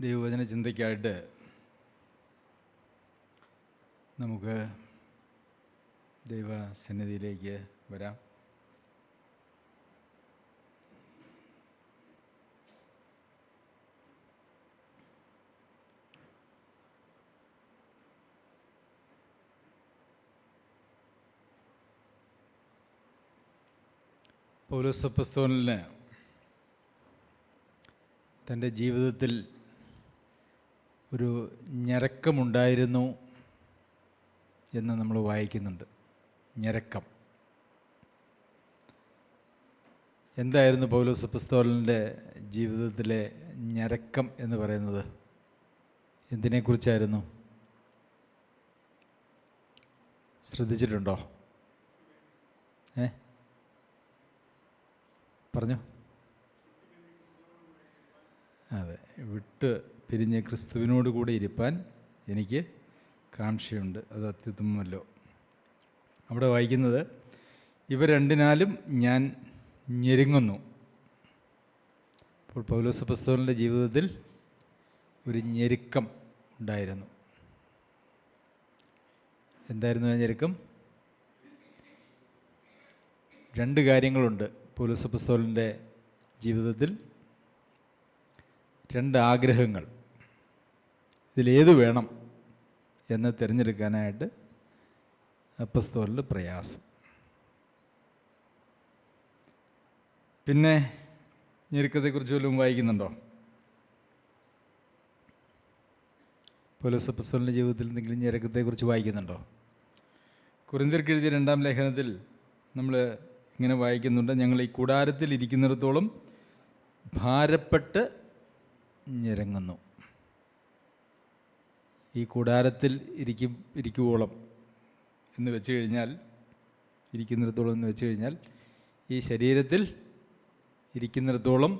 ദൈവവചന ചിന്തയ്ക്കായിട്ട് നമുക്ക് ദൈവസന്നിധിയിലേക്ക് വരാം. പൗലോസ് അപ്പോസ്തലന് തൻ്റെ ജീവിതത്തിൽ ഒരു ഞരക്കമുണ്ടായിരുന്നു എന്ന് നമ്മൾ വായിക്കുന്നുണ്ട്. ഞരക്കം എന്തായിരുന്നു പൗലോസ് അപ്പോസ്തലൻ്റെ ജീവിതത്തിലെ ഞരക്കം എന്ന് പറയുന്നത്? എന്തിനെക്കുറിച്ചായിരുന്നു? ശ്രദ്ധിച്ചിട്ടുണ്ടോ? പറഞ്ഞു. അതെ, വിട്ട് പിരിഞ്ഞ് ക്രിസ്തുവിനോട് കൂടെ ഇരിപ്പാൻ എനിക്ക് കാംക്ഷയുണ്ട്, അത് അത്യുത്തമമല്ലോ. അവിടെ വായിക്കുന്നത്, ഇവ രണ്ടിനാലും ഞാൻ ഞെരുങ്ങുന്നു. അപ്പോൾ പൗലോസ് അപ്പോസ്തലൻ്റെ ജീവിതത്തിൽ ഒരു ഞെരുക്കം ഉണ്ടായിരുന്നു. എന്തായിരുന്നു ആ ഞെരുക്കം? രണ്ട് കാര്യങ്ങളുണ്ട് പൗലോസ് അപ്പോസ്തലൻ്റെ ജീവിതത്തിൽ. രണ്ട് ആഗ്രഹങ്ങൾ. ഇതിലേത് വേണം എന്ന് തിരഞ്ഞെടുക്കാനായിട്ട് അപ്പോസ്തലന് പ്രയാസം. പിന്നെ ഞെരുക്കത്തെക്കുറിച്ച് വല്ലതും വായിക്കുന്നുണ്ടോ? പൗലോസ് അപ്പോസ്തലൻ്റെ ജീവിതത്തിൽ എന്തെങ്കിലും ഞെരുക്കത്തെക്കുറിച്ച് വായിക്കുന്നുണ്ടോ? കൊരിന്ത്യർക്ക് എഴുതിയ 2-ാം ലേഖനത്തിൽ നമ്മൾ ഇങ്ങനെ വായിക്കുന്നുണ്ട്, ഞങ്ങൾ ഈ കൂടാരത്തിൽ ഇരിക്കുന്നിടത്തോളം ഭാരപ്പെട്ട് ഞെരങ്ങുന്നു. ഈ കൂടാരത്തിൽ ഇരിക്കുവോളം എന്ന് വെച്ച് കഴിഞ്ഞാൽ, ഇരിക്കുന്നിടത്തോളം എന്ന് വെച്ച് കഴിഞ്ഞാൽ ഈ ശരീരത്തിൽ ഇരിക്കുന്നിടത്തോളം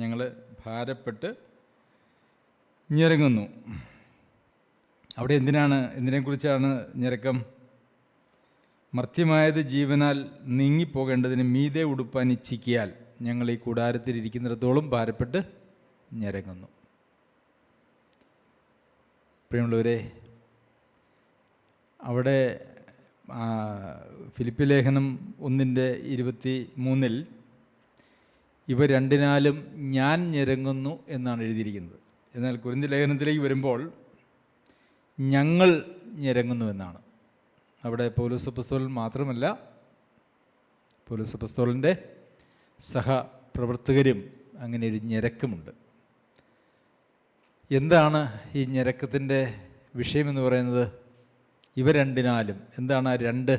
ഞങ്ങൾ ഭാരപ്പെട്ട് ഞെരങ്ങുന്നു. അവിടെ എന്തിനെക്കുറിച്ചാണ് ഞെരക്കം? മർത്യമായത് ജീവനാൽ നീങ്ങിപ്പോകേണ്ടതിന് മീതെ ഉടുപ്പാൻ ഇച്ഛിക്കിയാൽ ഞങ്ങൾ ഈ കൂടാരത്തിൽ ഇരിക്കുന്നിടത്തോളം ഭാരപ്പെട്ട് ഞെരങ്ങുന്നു. പ്രിയമുള്ളവരെ, അവിടെ ഫിലിപ്പി ലേഖനം 1:23 ഇവ രണ്ടിനാലും ഞാൻ ഞെരങ്ങുന്നു എന്നാണ് എഴുതിയിരിക്കുന്നത്. എന്നാൽ കൊരിന്ത്യ ലേഖനത്തിലേക്ക് വരുമ്പോൾ ഞങ്ങൾ ഞെരങ്ങുന്നു എന്നാണ്. അവിടെ പൗലോസ് അപ്പോസ്തലൻ മാത്രമല്ല, പൗലോസ് അപ്പോസ്തലൻ്റെ സഹപ്രവർത്തകരും അങ്ങനെ ഒരു ഞെരക്കമുണ്ട്. എന്താണ് ഈ ഞെരക്കത്തിൻ്റെ വിഷയമെന്ന് പറയുന്നത്? ഇവ രണ്ടിനാലും. എന്താണ് ആ രണ്ട്?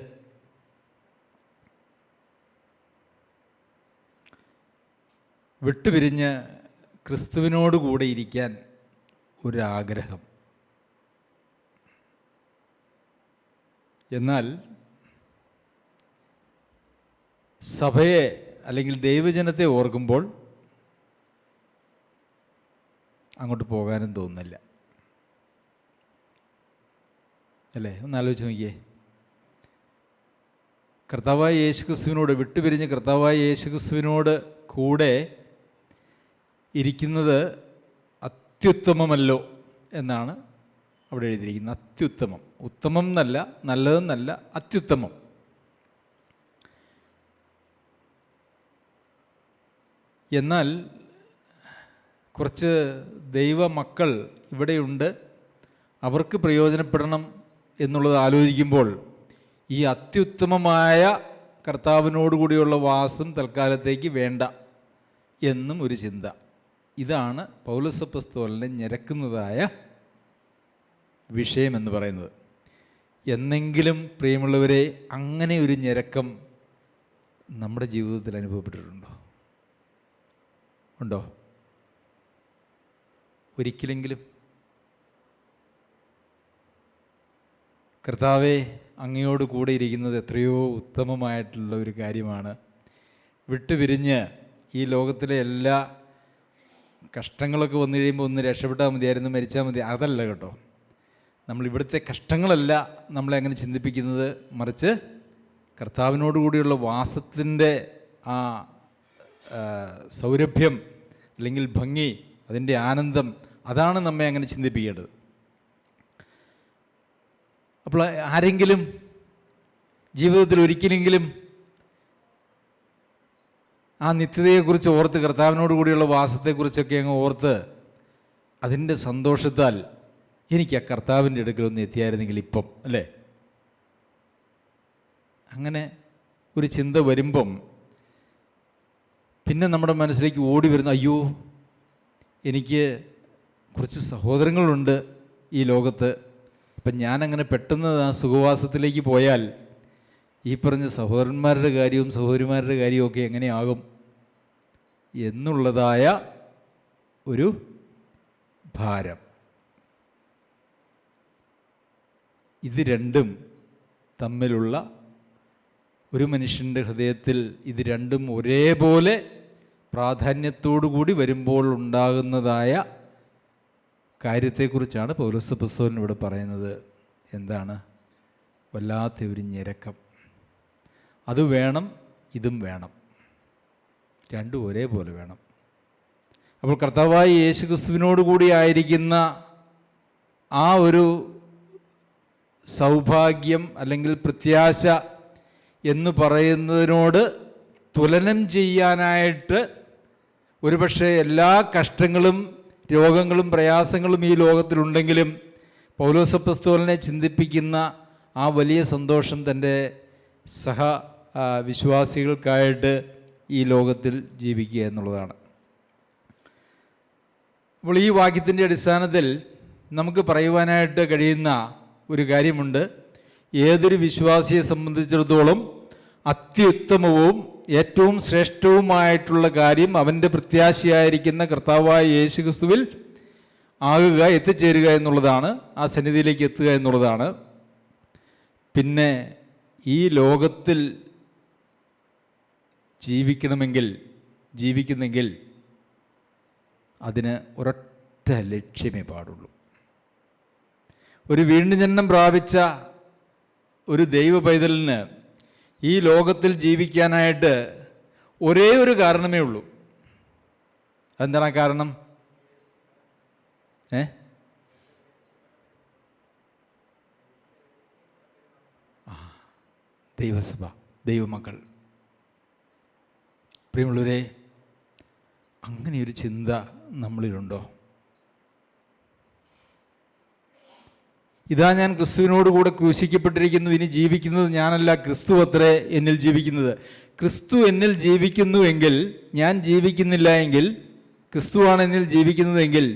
വിട്ടുപിരിഞ്ഞ് ക്രിസ്തുവിനോട് കൂടെ ഇരിക്കാൻ ഒരാഗ്രഹം. എന്നാൽ സഭയെ അല്ലെങ്കിൽ ദൈവജനത്തെ ഓർക്കുമ്പോൾ അങ്ങോട്ട് പോകാനും തോന്നുന്നില്ല, അല്ലേ? ഒന്ന് ആലോചിച്ച് നോക്കിയേ. കർത്താവായ യേശുക്രിസ്തുവിനോട് വിട്ടുപിരിഞ്ഞ് കർത്താവായ യേശുക്രിസ്തുവിനോട് കൂടെ ഇരിക്കുന്നത് അത്യുത്തമമല്ലോ എന്നാണ് അവിടെ എഴുതിയിരിക്കുന്നത്. അത്യുത്തമം. ഉത്തമം എന്നല്ല, നല്ലതെന്നല്ല, അത്യുത്തമം. എന്നാൽ കുറച്ച് ദൈവമക്കൾ ഇവിടെയുണ്ട്, അവർക്ക് പ്രയോജനപ്പെടണം എന്നുള്ളത് ആലോചിക്കുമ്പോൾ ഈ അത്യുത്തമമായ കർത്താവിനോടുകൂടിയുള്ള വാസം തൽക്കാലത്തേക്ക് വേണ്ട എന്നും ഒരു ചിന്ത. ഇതാണ് പൗലോസ് അപ്പോസ്തലനെ ഞെരക്കുന്നതായ വിഷയമെന്ന് പറയുന്നത്. എന്നെങ്കിലും പ്രിയമുള്ളവരെ, അങ്ങനെ ഒരു ഞെരക്കം നമ്മുടെ ജീവിതത്തിൽ അനുഭവപ്പെട്ടിട്ടുണ്ടോ? ഉണ്ടോ? ഒരിക്കലെങ്കിലും കർത്താവേ, അങ്ങയോട് കൂടെ ഇരിക്കുന്നത് എത്രയോ ഉത്തമമായിട്ടുള്ള ഒരു കാര്യമാണ്. വിട്ടുപിരിഞ്ഞ് ഈ ലോകത്തിലെ എല്ലാ കഷ്ടങ്ങളൊക്കെ വന്നു കഴിയുമ്പോൾ ഒന്ന് രക്ഷപ്പെട്ടാൽ മതിയായിരുന്നു, മരിച്ചാൽ മതി, അതല്ല കേട്ടോ. നമ്മളിവിടുത്തെ കഷ്ടങ്ങളല്ല നമ്മളെ അങ്ങനെ ചിന്തിപ്പിക്കുന്നത്, മറിച്ച് കർത്താവിനോടുകൂടിയുള്ള വാസത്തിൻ്റെ ആ സൗരഭ്യം അല്ലെങ്കിൽ ഭംഗി, അതിൻ്റെ ആനന്ദം, അതാണ് നമ്മെ അങ്ങനെ ചിന്തിപ്പിക്കേണ്ടത്. അപ്പോൾ ആരെങ്കിലും ജീവിതത്തിൽ ഒരിക്കലെങ്കിലും ആ നിത്യതയെക്കുറിച്ച് ഓർത്ത്, കർത്താവിനോട് കൂടിയുള്ള വാസത്തെക്കുറിച്ചൊക്കെ അങ്ങ് ഓർത്ത് അതിൻ്റെ സന്തോഷത്താൽ എനിക്ക് ആ കർത്താവിൻ്റെ അടുക്കലൊന്ന് എത്തിയായിരുന്നെങ്കിൽ ഇപ്പം, അല്ലേ, അങ്ങനെ ഒരു ചിന്ത വരുമ്പം പിന്നെ നമ്മുടെ മനസ്സിലേക്ക് ഓടി വരുന്ന, അയ്യോ എനിക്ക് കുറച്ച് സഹോദരങ്ങളുണ്ട് ഈ ലോകത്ത്, അപ്പം ഞാനങ്ങനെ പെട്ടെന്ന് ആ സുഖവാസത്തിലേക്ക് പോയാൽ ഈ പറഞ്ഞ സഹോദരന്മാരുടെ കാര്യവും സഹോദരിമാരുടെ കാര്യവും ഒക്കെ എങ്ങനെയാകും എന്നുള്ളതായ ഒരു ഭാരം. ഇത് രണ്ടും തമ്മിലുള്ള, ഒരു മനുഷ്യൻ്റെ ഹൃദയത്തിൽ ഇത് രണ്ടും ഒരേപോലെ പ്രാധാന്യത്തോടു കൂടി വരുമ്പോൾ ഉണ്ടാകുന്നതായ കാര്യത്തെക്കുറിച്ചാണ് പൗലോസ് അപ്പോസ്തലൻ ഇവിടെ പറയുന്നത്. എന്താണ്? വല്ലാത്ത ഒരു ഞെരക്കം. അത് വേണം, ഇതും വേണം, രണ്ടും ഒരേപോലെ വേണം. അപ്പോൾ കർത്താവായ യേശുക്രിസ്തുവിനോട് കൂടി ആയിരിക്കുന്ന ആ ഒരു സൗഭാഗ്യം അല്ലെങ്കിൽ പ്രത്യാശ എന്ന് പറയുന്നതിനോട് തുലനം ചെയ്യാനായിട്ട് ഒരുപക്ഷെ എല്ലാ കഷ്ടങ്ങളും രോഗങ്ങളും പ്രയാസങ്ങളും ഈ ലോകത്തിലുണ്ടെങ്കിലും പൗലോസ് അപ്പോസ്തലനെ ചിന്തിപ്പിക്കുന്ന ആ വലിയ സന്തോഷം തൻ്റെ സഹ വിശ്വാസികൾക്കായിട്ട് ഈ ലോകത്തിൽ ജീവിക്കുക എന്നുള്ളതാണ്. അപ്പോൾ ഈ വാക്യത്തിൻ്റെ അടിസ്ഥാനത്തിൽ നമുക്ക് പറയുവാനായിട്ട് കഴിയുന്ന ഒരു കാര്യമുണ്ട്. ഏതൊരു വിശ്വാസിയെ സംബന്ധിച്ചിടത്തോളം അത്യുത്തമവും ഏറ്റവും ശ്രേഷ്ഠവുമായിട്ടുള്ള കാര്യം അവൻ്റെ പ്രത്യാശയായിരിക്കുന്ന കർത്താവായ യേശുക്രിസ്തുവിൽ ആകുക, എത്തിച്ചേരുക എന്നുള്ളതാണ്, ആ സന്നിധിയിലേക്ക് എത്തുക എന്നുള്ളതാണ്. പിന്നെ ഈ ലോകത്തിൽ ജീവിക്കുന്നെങ്കിൽ അതിന് ഒരൊറ്റ ലക്ഷ്യമേ പാടുള്ളൂ. ഒരു വീണ്ടും ജന്മം പ്രാപിച്ച ഒരു ദൈവ പൈതലിന് ഈ ലോകത്തിൽ ജീവിക്കാനായിട്ട് ഒരേ ഒരു കാരണമേ ഉള്ളൂ. എന്താണ് ആ കാരണം? ദൈവസഭ, ദൈവമക്കൾ. പ്രിയമുള്ളവരെ, അങ്ങനെയൊരു ചിന്ത നമ്മളിലുണ്ടോ? ഇതാ ഞാൻ ക്രിസ്തുവിനോട് കൂടെ ക്രൂശിക്കപ്പെട്ടിരിക്കുന്നു, ഇനി ജീവിക്കുന്നത് ഞാനല്ല, ക്രിസ്തു അത്രേ എന്നിൽ ജീവിക്കുന്നത്. ക്രിസ്തു എന്നിൽ ജീവിക്കുന്നുവെങ്കിൽ, ഞാൻ ജീവിക്കുന്നില്ല എങ്കിൽ, ക്രിസ്തുവാണ് എന്നിൽ ജീവിക്കുന്നതെങ്കിൽ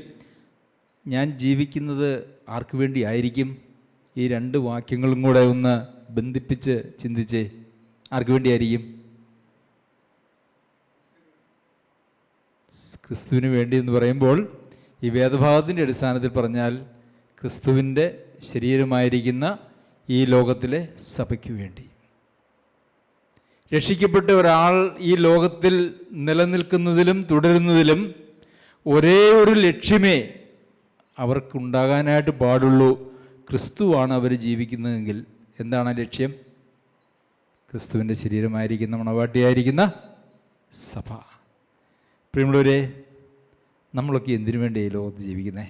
ഞാൻ ജീവിക്കുന്നത് ആർക്ക് വേണ്ടി ആയിരിക്കും? ഈ രണ്ട് വാക്യങ്ങളും കൂടെ ഒന്ന് ബന്ധിപ്പിച്ച് ചിന്തിച്ചേ. ആർക്ക് വേണ്ടിയായിരിക്കും? ക്രിസ്തുവിന് വേണ്ടി എന്ന് പറയുമ്പോൾ ഈ വേദഭാഗത്തിൻ്റെ അടിസ്ഥാനത്തിൽ പറഞ്ഞാൽ ക്രിസ്തുവിൻ്റെ ശരീരമായിരിക്കുന്ന ഈ ലോകത്തിലെ സഭയ്ക്ക് വേണ്ടി. രക്ഷിക്കപ്പെട്ട ഒരാൾ ഈ ലോകത്തിൽ നിലനിൽക്കുന്നതിലും തുടരുന്നതിലും ഒരേ ഒരു ലക്ഷ്യമേ അവർക്കുണ്ടാകാനായിട്ട് പാടുള്ളൂ. ക്രിസ്തുവാണ് അവർ ജീവിക്കുന്നതെങ്കിൽ എന്താണ് ലക്ഷ്യം? ക്രിസ്തുവിൻ്റെ ശരീരമായിരിക്കുന്ന മണവാട്ടിയായിരിക്കുന്ന സഭ. പ്രിയമുള്ളവരെ, നമ്മളൊക്കെ എന്തിനു വേണ്ടി ഈ ലോകത്ത് ജീവിക്കുന്നേ?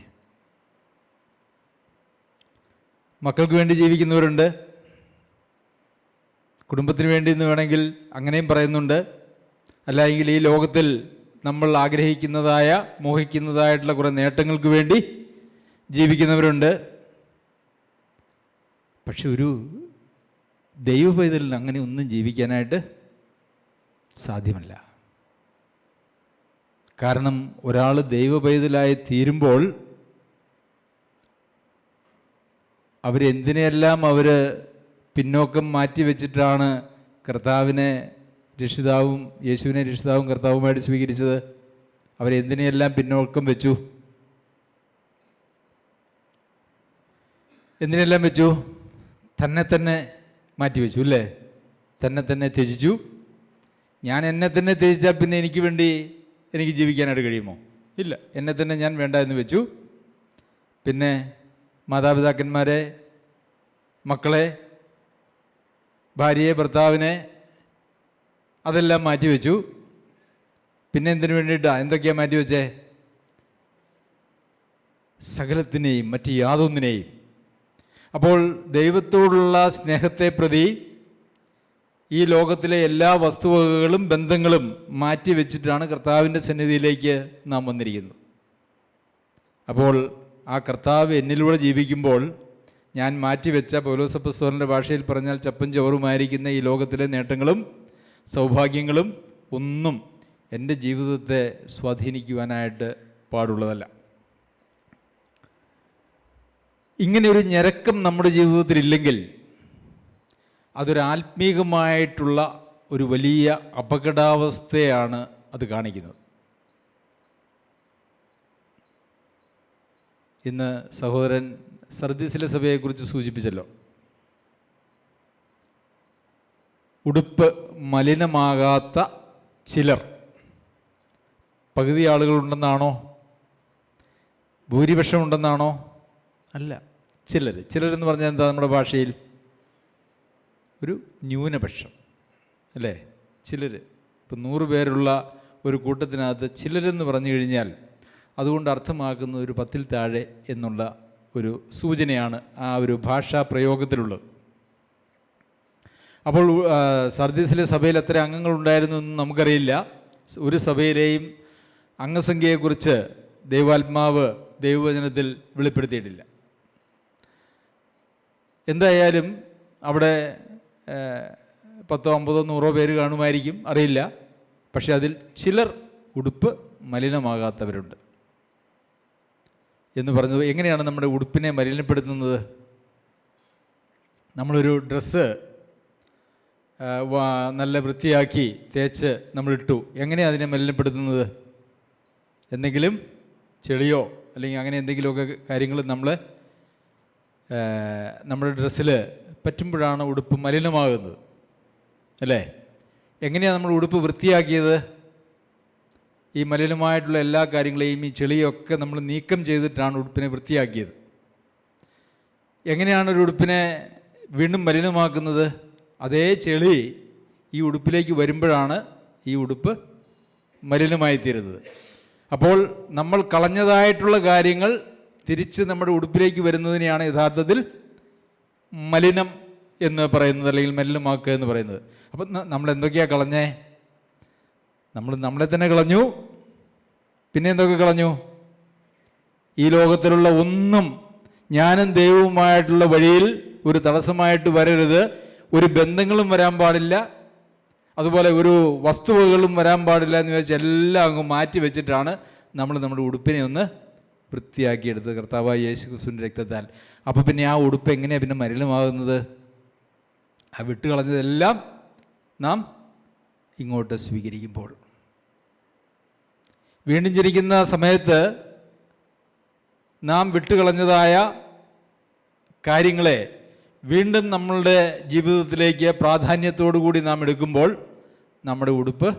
മക്കൾക്ക് വേണ്ടി ജീവിക്കുന്നവരുണ്ട്, കുടുംബത്തിന് വേണ്ടി എന്ന് വേണമെങ്കിൽ അങ്ങനെയും പറയുന്നുണ്ട്. അല്ലെങ്കിൽ ഈ ലോകത്തിൽ നമ്മൾ ആഗ്രഹിക്കുന്നതായ മോഹിക്കുന്നതായിട്ടുള്ള കുറേ നേട്ടങ്ങൾക്ക് വേണ്ടി ജീവിക്കുന്നവരുണ്ട്. പക്ഷെ ഒരു ദൈവ പൈതലിന് അങ്ങനെ ഒന്നും ജീവിക്കാനായിട്ട് സാധ്യമല്ല. കാരണം ഒരാൾ ദൈവ പൈതലായി തീരുമ്പോൾ അവരെന്തിനെല്ലാം അവർ പിന്നോക്കം മാറ്റിവെച്ചിട്ടാണ് കർത്താവിനെ രക്ഷിതാവും, യേശുവിനെ രക്ഷിതാവും കർത്താവുമായിട്ട് സ്വീകരിച്ചത്? അവരെന്തിനെയെല്ലാം പിന്നോക്കം വെച്ചു? എന്തിനെല്ലാം വെച്ചു? തന്നെ മാറ്റിവെച്ചു, അല്ലേ? തന്നെ ത്യജിച്ചു. ഞാൻ എന്നെ തന്നെ ത്യജിച്ചാൽ പിന്നെ എനിക്ക് വേണ്ടി എനിക്ക് ജീവിക്കാനായിട്ട് കഴിയുമോ? ഇല്ല. എന്നെ തന്നെ ഞാൻ വേണ്ട എന്ന് വെച്ചു. പിന്നെ മാതാപിതാക്കന്മാരെ, മക്കളെ, ഭാര്യയെ, ഭർത്താവിനെ, അതെല്ലാം മാറ്റിവെച്ചു. പിന്നെ എന്തിനു വേണ്ടിയിട്ടാണ്? എന്തൊക്കെയാണ് മാറ്റിവെച്ചേ? സകലത്തിനെയും മറ്റ് യാതൊന്നിനെയും. അപ്പോൾ ദൈവത്തോടുള്ള സ്നേഹത്തെ പ്രതി ഈ ലോകത്തിലെ എല്ലാ വസ്തുവകകളും ബന്ധങ്ങളും മാറ്റിവെച്ചിട്ടാണ് കർത്താവിൻ്റെ സന്നിധിയിലേക്ക് നാം വന്നിരിക്കുന്നത്. അപ്പോൾ ആ കർത്താവ് എന്നിലൂടെ ജീവിക്കുമ്പോൾ ഞാൻ മാറ്റിവെച്ച പൗലോസ് അപ്പോസ്തലൻ്റെ ഭാഷയിൽ പറഞ്ഞാൽ ചപ്പും ചവറുമായിരിക്കുന്ന ഈ ലോകത്തിലെ നേട്ടങ്ങളും സൗഭാഗ്യങ്ങളും ഒന്നും എൻ്റെ ജീവിതത്തെ സ്വാധീനിക്കുവാനായിട്ട് പാടുള്ളതല്ല. ഇങ്ങനെ ഒരു ഞരക്കം നമ്മുടെ ജീവിതത്തിലില്ലെങ്കിൽ അതൊരു ആത്മീകമായിട്ടുള്ള ഒരു വലിയ അപകടാവസ്ഥയാണ് അത് കാണിക്കുന്നത്. ഇന്ന് സഹോദരൻ സർദീസിലെ സഭയെക്കുറിച്ച് സൂചിപ്പിച്ചല്ലോ. ഉടുപ്പ് മലിനമാകാത്ത ചിലർ. പകുതി ആളുകളുണ്ടെന്നാണോ? ഭൂരിപക്ഷം ഉണ്ടെന്നാണോ? അല്ല, ചിലരെന്ന് പറഞ്ഞാൽ എന്താ? നമ്മുടെ ഭാഷയിൽ ഒരു ന്യൂനപക്ഷം അല്ലേ? ചിലർ. ഇപ്പം 100 പേരുള്ള ഒരു കൂട്ടത്തിനകത്ത് ചിലരെന്ന് പറഞ്ഞു കഴിഞ്ഞാൽ അതുകൊണ്ട് അർത്ഥമാക്കുന്നത് ഒരു 10-ൽ താഴെ എന്നുള്ള ഒരു സൂചനയാണ് ആ ഒരു ഭാഷാ പ്രയോഗത്തിലുള്ളത്. അപ്പോൾ സർദീസിലെ സഭയിൽ എത്ര അംഗങ്ങളുണ്ടായിരുന്നു എന്ന് നമുക്കറിയില്ല. ഒരു സഭയിലെയും അംഗസംഖ്യയെക്കുറിച്ച് ദൈവാത്മാവ് ദൈവവചനത്തിൽ വെളിപ്പെടുത്തിയിട്ടില്ല. എന്തായാലും അവിടെ 10, 50, 100 പേര് കാണുമായിരിക്കും, അറിയില്ല. പക്ഷെ അതിൽ ചിലർ ഉടുപ്പ് മലിനമാകാത്തവരുണ്ട് എന്ന് പറഞ്ഞത്. എങ്ങനെയാണ് നമ്മുടെ ഉടുപ്പിനെ മലിനപ്പെടുത്തുന്നത്? നമ്മളൊരു ഡ്രസ്സ് നല്ല വൃത്തിയാക്കി തേച്ച് നമ്മളിട്ടു. എങ്ങനെയാണ് അതിനെ മലിനപ്പെടുത്തുന്നത്? എന്തെങ്കിലും ചെളിയോ അല്ലെങ്കിൽ അങ്ങനെ എന്തെങ്കിലുമൊക്കെ കാര്യങ്ങൾ നമ്മുടെ ഡ്രസ്സിൽ പറ്റുമ്പോഴാണ് ഉടുപ്പ് മലിനമാകുന്നത് അല്ലേ? എങ്ങനെയാണ് നമ്മൾ ഉടുപ്പ് വൃത്തിയാക്കിയത്? ഈ മലിനമായിട്ടുള്ള എല്ലാ കാര്യങ്ങളെയും ഈ ചെളിയൊക്കെ നമ്മൾ നീക്കം ചെയ്തിട്ടാണ് ഉടുപ്പിനെ വൃത്തിയാക്കിയത്. എങ്ങനെയാണ് ഒരു ഉടുപ്പിനെ വീണ്ടും മലിനമാക്കുന്നത്? അതേ ചെളി ഈ ഉടുപ്പിലേക്ക് വരുമ്പോഴാണ് ഈ ഉടുപ്പ് മലിനമായിത്തീരുന്നത്. അപ്പോൾ നമ്മൾ കളഞ്ഞതായിട്ടുള്ള കാര്യങ്ങൾ തിരിച്ച് നമ്മുടെ ഉടുപ്പിലേക്ക് വരുന്നതിനെയാണ് യഥാർത്ഥത്തിൽ മലിനം എന്ന് പറയുന്നത്, അല്ലെങ്കിൽ മലിനമാക്കുക എന്ന് പറയുന്നത്. അപ്പം നമ്മൾ എന്തൊക്കെയാണ് കളഞ്ഞേ? നമ്മളെ തന്നെ കളഞ്ഞു. പിന്നെ എന്തൊക്കെ കളഞ്ഞു? ഈ ലോകത്തിലുള്ള ഒന്നും ഞാനും ദൈവവുമായിട്ടുള്ള വഴിയിൽ ഒരു തടസ്സമായിട്ട് വരരുത്. ഒരു ബന്ധങ്ങളും വരാൻ പാടില്ല, അതുപോലെ ഒരു വസ്തുവകളും വരാൻ പാടില്ല എന്ന് വെച്ചാൽ എല്ലാം അങ്ങ് മാറ്റി വെച്ചിട്ടാണ് നമ്മൾ നമ്മുടെ ഉടുപ്പിനെ ഒന്ന് വൃത്തിയാക്കിയെടുത്തത് കർത്താവായ യേശു ക്രിസ്തുവിൻ്റെ രക്തത്താൽ. അപ്പോൾ പിന്നെ ആ ഉടുപ്പ് എങ്ങനെയാണ് പിന്നെ മലിനമാകുന്നത്? ആ വിട്ടുകളഞ്ഞതെല്ലാം നാം ഇങ്ങോട്ട് സ്വീകരിക്കുമ്പോൾ, വീണ്ടും ജനിക്കുന്ന സമയത്ത് നാം വിട്ടുകളഞ്ഞതായ കാര്യങ്ങളെ വീണ്ടും നമ്മളുടെ ജീവിതത്തിലേക്ക് പ്രാധാന്യത്തോടു കൂടി നാം എടുക്കുമ്പോൾ നമ്മുടെ ഉടുപ്പ്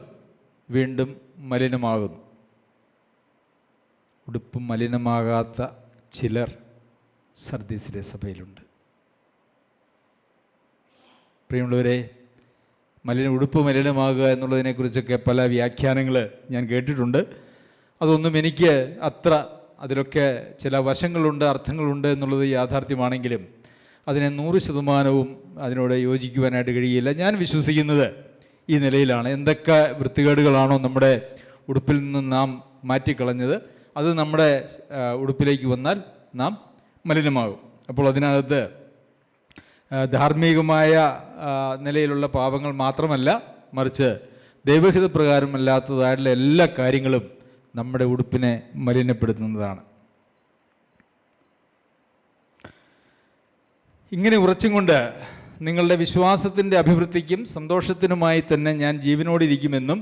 വീണ്ടും മലിനമാകുന്നു. ഉടുപ്പ് മലിനമാകാത്ത ചിലർ സർദീസിലെ സഭയിലുണ്ട്. പ്രിയമുള്ളവരെ, ഉടുപ്പ് മലിനമാകുക എന്നുള്ളതിനെക്കുറിച്ചൊക്കെ പല വ്യാഖ്യാനങ്ങൾ ഞാൻ കേട്ടിട്ടുണ്ട്. അതൊന്നും എനിക്ക് അത്ര, അതിലൊക്കെ ചില വശങ്ങളുണ്ട്, അർത്ഥങ്ങളുണ്ട് എന്നുള്ളത് യാഥാർത്ഥ്യമാണെങ്കിലും അതിനെ 100% അതിനോട് യോജിക്കുവാനായിട്ട് കഴിയില്ല. ഞാൻ വിശ്വസിക്കുന്നത് ഈ നിലയിലാണ്. എന്തൊക്കെ വൃത്തികേടുകളാണോ നമ്മുടെ ഉടുപ്പിൽ നിന്ന് നാം മാറ്റിക്കളഞ്ഞത്, അത് നമ്മുടെ ഉടുപ്പിലേക്ക് വന്നാൽ നാം മലിനമാകും. അപ്പോൾ അതിനകത്ത് ധാർമ്മികമായ നിലയിലുള്ള പാപങ്ങൾ മാത്രമല്ല, മറിച്ച് ദൈവഹിതപ്രകാരമല്ലാത്തതായിട്ടുള്ള എല്ലാ കാര്യങ്ങളും നമ്മുടെ ഉടുപ്പിനെ മലിനപ്പെടുത്തുന്നതാണ്. ഇങ്ങനെ ഉറച്ചും കൊണ്ട് നിങ്ങളുടെ വിശ്വാസത്തിൻ്റെ അഭിവൃദ്ധിക്കും സന്തോഷത്തിനുമായി തന്നെ ഞാൻ ജീവനോടിരിക്കുമെന്നും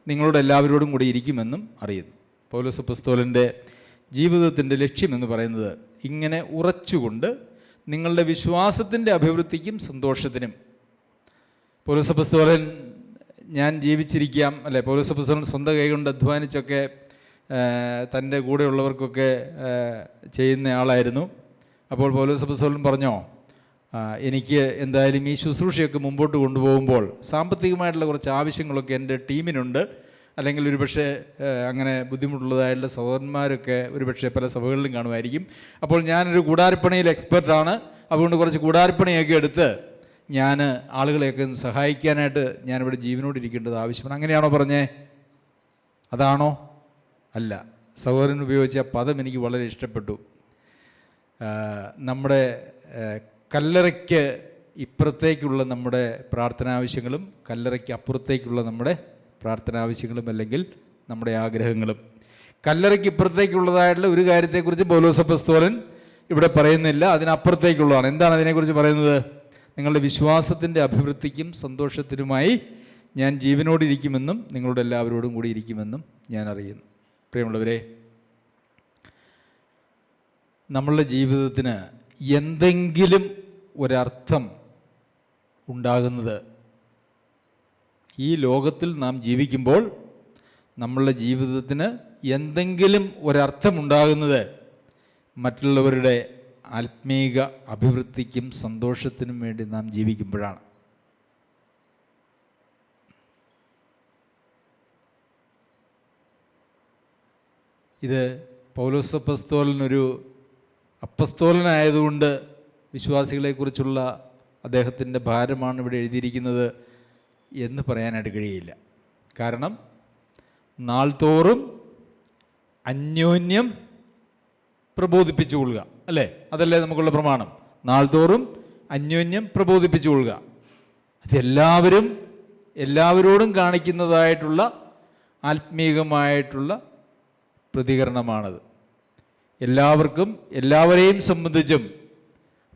നിങ്ങളോട് എല്ലാവരോടും കൂടി ഇരിക്കുമെന്നും അറിയുന്നു. പൗലോസ് അപ്പോസ്തലൻ്റെ ജീവിതത്തിൻ്റെ ലക്ഷ്യമെന്ന് പറയുന്നത് ഇങ്ങനെ ഉറച്ചുകൊണ്ട് നിങ്ങളുടെ വിശ്വാസത്തിൻ്റെ അഭിവൃദ്ധിക്കും സന്തോഷത്തിനും. പൗലോസ് അപ്പോസ്തലൻ ഞാൻ ജീവിച്ചിരിക്കാം അല്ലേ, പൗലോസ് അപ്പോസ്തലൻ സ്വന്തം കൈകൊണ്ട് അധ്വാനിച്ചൊക്കെ തൻ്റെ കൂടെയുള്ളവർക്കൊക്കെ ചെയ്യുന്ന ആളായിരുന്നു. അപ്പോൾ പൗലോസ് അപ്പോസ്തലൻ പറഞ്ഞോ, എനിക്ക് എന്തായാലും ഈ ശുശ്രൂഷയൊക്കെ മുമ്പോട്ട് കൊണ്ടുപോകുമ്പോൾ സാമ്പത്തികമായിട്ടുള്ള കുറച്ച് ആവശ്യങ്ങളൊക്കെ എൻ്റെ ടീമിനുണ്ട്, അല്ലെങ്കിൽ ഒരുപക്ഷെ അങ്ങനെ ബുദ്ധിമുട്ടുള്ളതായിട്ടുള്ള സഹോദരന്മാരൊക്കെ ഒരുപക്ഷെ പല സഭകളിലും കാണുമായിരിക്കും. അപ്പോൾ ഞാനൊരു കൂടാരപ്പണിയിൽ എക്സ്പെർട്ടാണ്, അതുകൊണ്ട് കുറച്ച് കൂടാരപ്പണിയൊക്കെ എടുത്ത് ഞാൻ ആളുകളെയൊക്കെ ഒന്ന് സഹായിക്കാനായിട്ട് ഞാനിവിടെ ജീവനോടിരിക്കേണ്ടത് ആവശ്യമാണ്. അങ്ങനെയാണോ പറഞ്ഞേ? അതാണോ? അല്ല. സഹോദരൻ ഉപയോഗിച്ച പദം എനിക്ക് വളരെ ഇഷ്ടപ്പെട്ടു. നമ്മുടെ കല്ലറയ്ക്ക് ഇപ്പുറത്തേക്കുള്ള നമ്മുടെ പ്രാർത്ഥനാവശ്യങ്ങളും കല്ലറയ്ക്ക് അപ്പുറത്തേക്കുള്ള നമ്മുടെ പ്രാർത്ഥനാവശ്യങ്ങളും അല്ലെങ്കിൽ നമ്മുടെ ആഗ്രഹങ്ങളും. കല്ലറയ്ക്ക് ഇപ്പുറത്തേക്കുള്ളതായിട്ടുള്ള ഒരു കാര്യത്തെക്കുറിച്ച് പൗലോസ് അപ്പോസ്തലൻ ഇവിടെ പറയുന്നില്ല, അതിനപ്പുറത്തേക്കുള്ളതാണ്. എന്താണ് അതിനെക്കുറിച്ച് പറയുന്നത്? നിങ്ങളുടെ വിശ്വാസത്തിൻ്റെ അഭിവൃദ്ധിക്കും സന്തോഷത്തിനുമായി ഞാൻ ജീവനോടിരിക്കുമെന്നും നിങ്ങളുടെ എല്ലാവരോടും കൂടി ഇരിക്കുമെന്നും ഞാൻ അറിയുന്നു. പ്രിയമുള്ളവരെ, നമ്മളുടെ ജീവിതത്തിന് എന്തെങ്കിലും ഒരർത്ഥം ഉണ്ടാകുന്നത് ഈ ലോകത്തിൽ നാം ജീവിക്കുമ്പോൾ നമ്മളുടെ ജീവിതത്തിന് എന്തെങ്കിലും ഒരർത്ഥമുണ്ടാകുന്നത് മറ്റുള്ളവരുടെ ആത്മീക അഭിവൃദ്ധിക്കും സന്തോഷത്തിനും വേണ്ടി നാം ജീവിക്കുമ്പോഴാണ്. ഇത് പൗലോസ് അപ്പോസ്തലനൊരു അപ്പസ്തോലനായതുകൊണ്ട് വിശ്വാസികളെക്കുറിച്ചുള്ള അദ്ദേഹത്തിൻ്റെ ഭാരമാണ് ഇവിടെ എഴുതിയിരിക്കുന്നത് എന്ന് പറയാനായിട്ട് കഴിയില്ല. കാരണം നാൾതോറും അന്യോന്യം പ്രബോധിപ്പിച്ചു കൊള്ളുക, അല്ലേ? അതല്ലേ നമുക്കുള്ള പ്രമാണം. നാൾതോറും അന്യോന്യം പ്രബോധിപ്പിച്ചു കൊള്ളുക. അതെല്ലാവരും എല്ലാവരോടും കാണിക്കുന്നതായിട്ടുള്ള ആത്മീകമായിട്ടുള്ള പ്രതികരണമാണത്. എല്ലാവർക്കും എല്ലാവരെയും സംബന്ധിച്ചും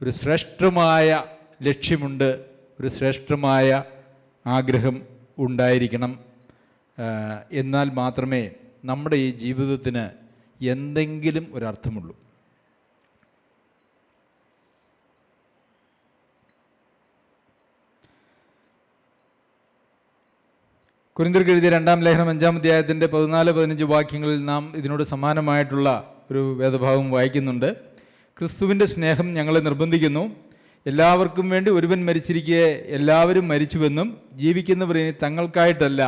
ഒരു ശ്രേഷ്ഠമായ ലക്ഷ്യമുണ്ട്, ഒരു ശ്രേഷ്ഠമായ ആഗ്രഹം ഉണ്ടായിരിക്കണം. എന്നാൽ മാത്രമേ നമ്മുടെ ഈ ജീവിതത്തിന് എന്തെങ്കിലും ഒരർത്ഥമുള്ളൂ. കൊരിന്ത്യർക്ക് എഴുതിയ 2-ാം ലേഖനം 5-ാം അധ്യായത്തിൻ്റെ 14-15 വാക്യങ്ങളിൽ നാം ഇതിനോട് സമാനമായിട്ടുള്ള ഒരു വേദഭാഗം വായിക്കുന്നുണ്ട്. ക്രിസ്തുവിൻ്റെ സ്നേഹം ഞങ്ങളെ നിർബന്ധിക്കുന്നു, എല്ലാവർക്കും വേണ്ടി ഒരുവൻ മരിച്ചിരിക്കെ എല്ലാവരും മരിച്ചുവെന്നും ജീവിക്കുന്നവർ ഇനി തങ്ങൾക്കായിട്ടല്ല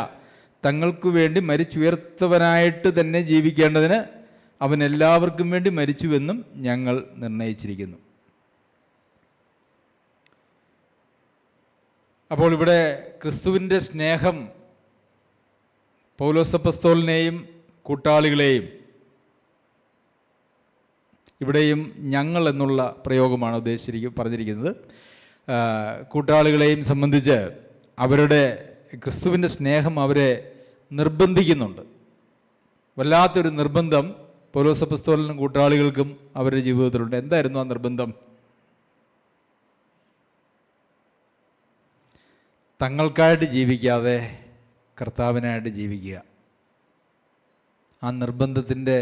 തങ്ങൾക്കു വേണ്ടി മരിച്ചുയർത്തവനായിട്ട് തന്നെ ജീവിക്കേണ്ടതിന് അവൻ എല്ലാവർക്കും വേണ്ടി മരിച്ചുവെന്നും ഞങ്ങൾ നിർണയിച്ചിരിക്കുന്നു. അപ്പോൾ ഇവിടെ ക്രിസ്തുവിൻ്റെ സ്നേഹം പൗലോസ് അപ്പോസ്തലനെയും കൂട്ടാളികളെയും, ഇവിടെയും ഞങ്ങൾ എന്നുള്ള പ്രയോഗമാണ് പറഞ്ഞിരിക്കുന്നത്. കൂട്ടാളികളെയും സംബന്ധിച്ച് അവരുടെ ക്രിസ്തുവിൻ്റെ സ്നേഹം അവരെ നിർബന്ധിക്കുന്നുണ്ട്. വല്ലാത്തൊരു നിർബന്ധം പൗലോസ് അപ്പോസ്തലനും കൂട്ടാളികൾക്കും അവരുടെ ജീവിതത്തിലുണ്ട്. എന്തായിരുന്നു ആ നിർബന്ധം? തങ്ങൾക്കായിട്ട് ജീവിക്കാതെ കർത്താവിനായിട്ട് ജീവിക്കുക. ആ നിർബന്ധത്തിൻ്റെ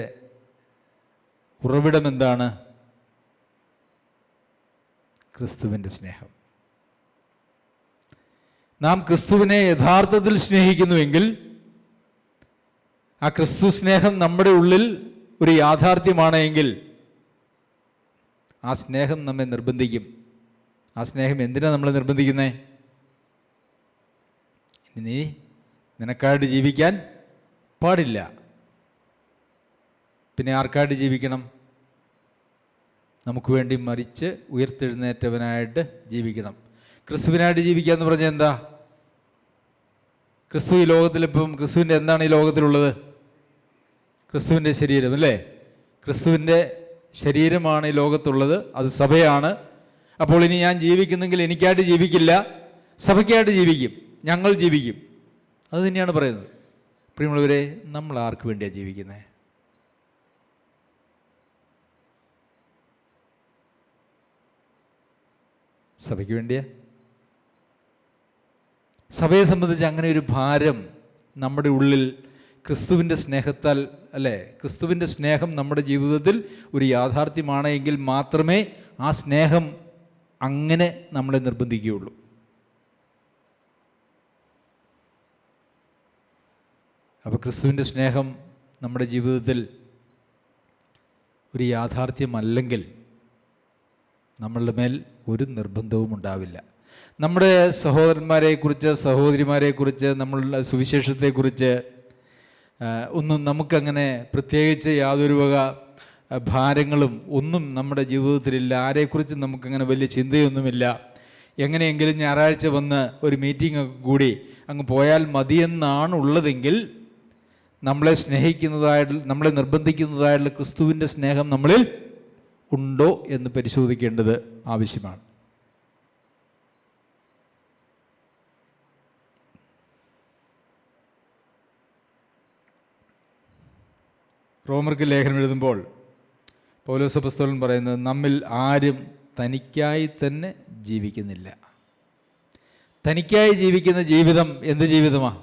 ഉറവിടം എന്താണ്? ക്രിസ്തുവിൻ്റെ സ്നേഹം. നാം ക്രിസ്തുവിനെ യഥാർത്ഥത്തിൽ സ്നേഹിക്കുന്നുവെങ്കിൽ ആ ക്രിസ്തു സ്നേഹം നമ്മുടെ ഉള്ളിൽ ഒരു യാഥാർത്ഥ്യമാണ് എങ്കിൽ ആ സ്നേഹം നമ്മെ നിർബന്ധിക്കും. ആ സ്നേഹം എന്തിനാണ് നമ്മളെ നിർബന്ധിക്കുന്നത്? നീ നിനക്കായിട്ട് ജീവിക്കാൻ പാടില്ല. പിന്നെ ആർക്കായിട്ട് ജീവിക്കണം? നമുക്ക് വേണ്ടി മരിച്ച് ഉയർത്തെഴുന്നേറ്റവനായിട്ട് ജീവിക്കണം. ക്രിസ്തുവിനായിട്ട് ജീവിക്കുക എന്ന് പറഞ്ഞാൽ എന്താ? ക്രിസ്തു ഈ ലോകത്തിലിപ്പം ക്രിസ്തുവിൻ്റെ എന്താണ് ഈ ലോകത്തിലുള്ളത്? ക്രിസ്തുവിൻ്റെ ശരീരം, അല്ലേ? ക്രിസ്തുവിൻ്റെ ശരീരമാണ് ഈ ലോകത്തുള്ളത്, അത് സഭയാണ്. അപ്പോൾ ഇനി ഞാൻ ജീവിക്കുന്നെങ്കിൽ എനിക്കായിട്ട് ജീവിക്കില്ല, സഭയ്ക്കായിട്ട് ജീവിക്കും, ഞങ്ങൾ ജീവിക്കും. അത് തന്നെയാണ് പറയുന്നത്. പ്രിയമുള്ളവരെ, നമ്മൾ ആർക്ക് വേണ്ടിയാണ് ജീവിക്കുന്നത്? സഭയ്ക്ക് വേണ്ടിയാ? സഭയെ സംബന്ധിച്ച് അങ്ങനെ ഒരു ഭാരം നമ്മുടെ ഉള്ളിൽ ക്രിസ്തുവിൻ്റെ സ്നേഹത്താൽ, അല്ലേ, ക്രിസ്തുവിൻ്റെ സ്നേഹം നമ്മുടെ ജീവിതത്തിൽ ഒരു യാഥാർത്ഥ്യമാണ് എങ്കിൽ മാത്രമേ ആ സ്നേഹം അങ്ങനെ നമ്മളെ നിർബന്ധിക്കുകയുള്ളൂ. അപ്പോൾ ക്രിസ്തുവിൻ്റെ സ്നേഹം നമ്മുടെ ജീവിതത്തിൽ ഒരു യാഥാർത്ഥ്യമല്ലെങ്കിൽ നമ്മളുടെ മേൽ ഒരു നിർബന്ധവും ഉണ്ടാവില്ല. നമ്മുടെ സഹോദരന്മാരെക്കുറിച്ച്, സഹോദരിമാരെക്കുറിച്ച്, നമ്മളുടെ സുവിശേഷത്തെക്കുറിച്ച് ഒന്നും നമുക്കങ്ങനെ പ്രത്യേകിച്ച് യാതൊരു വക ഭാരങ്ങളും ഒന്നും നമ്മുടെ ജീവിതത്തിലില്ല. ആരെക്കുറിച്ച് നമുക്കങ്ങനെ വലിയ ചിന്തയൊന്നുമില്ല. എങ്ങനെയെങ്കിലും ഞായറാഴ്ച വന്ന് ഒരു മീറ്റിംഗ് ഒക്കെ കൂടി അങ്ങ് പോയാൽ മതിയെന്നാണ് ഉള്ളതെങ്കിൽ നമ്മളെ നമ്മളെ നിർബന്ധിക്കുന്നതായിട്ടുള്ള ക്രിസ്തുവിൻ്റെ സ്നേഹം നമ്മളിൽ ഉണ്ടോ എന്ന് പരിശോധിക്കേണ്ടത് ആവശ്യമാണ്. റോമർക്ക് ലേഖനം എഴുതുമ്പോൾ പൗലോസ് അപ്പോസ്തലൻ പറയുന്നത്, നമ്മിൽ ആരും തനിക്കായി തന്നെ ജീവിക്കുന്നില്ല. തനിക്കായി ജീവിക്കുന്ന ജീവിതം എന്ത് ജീവിതമാണ്?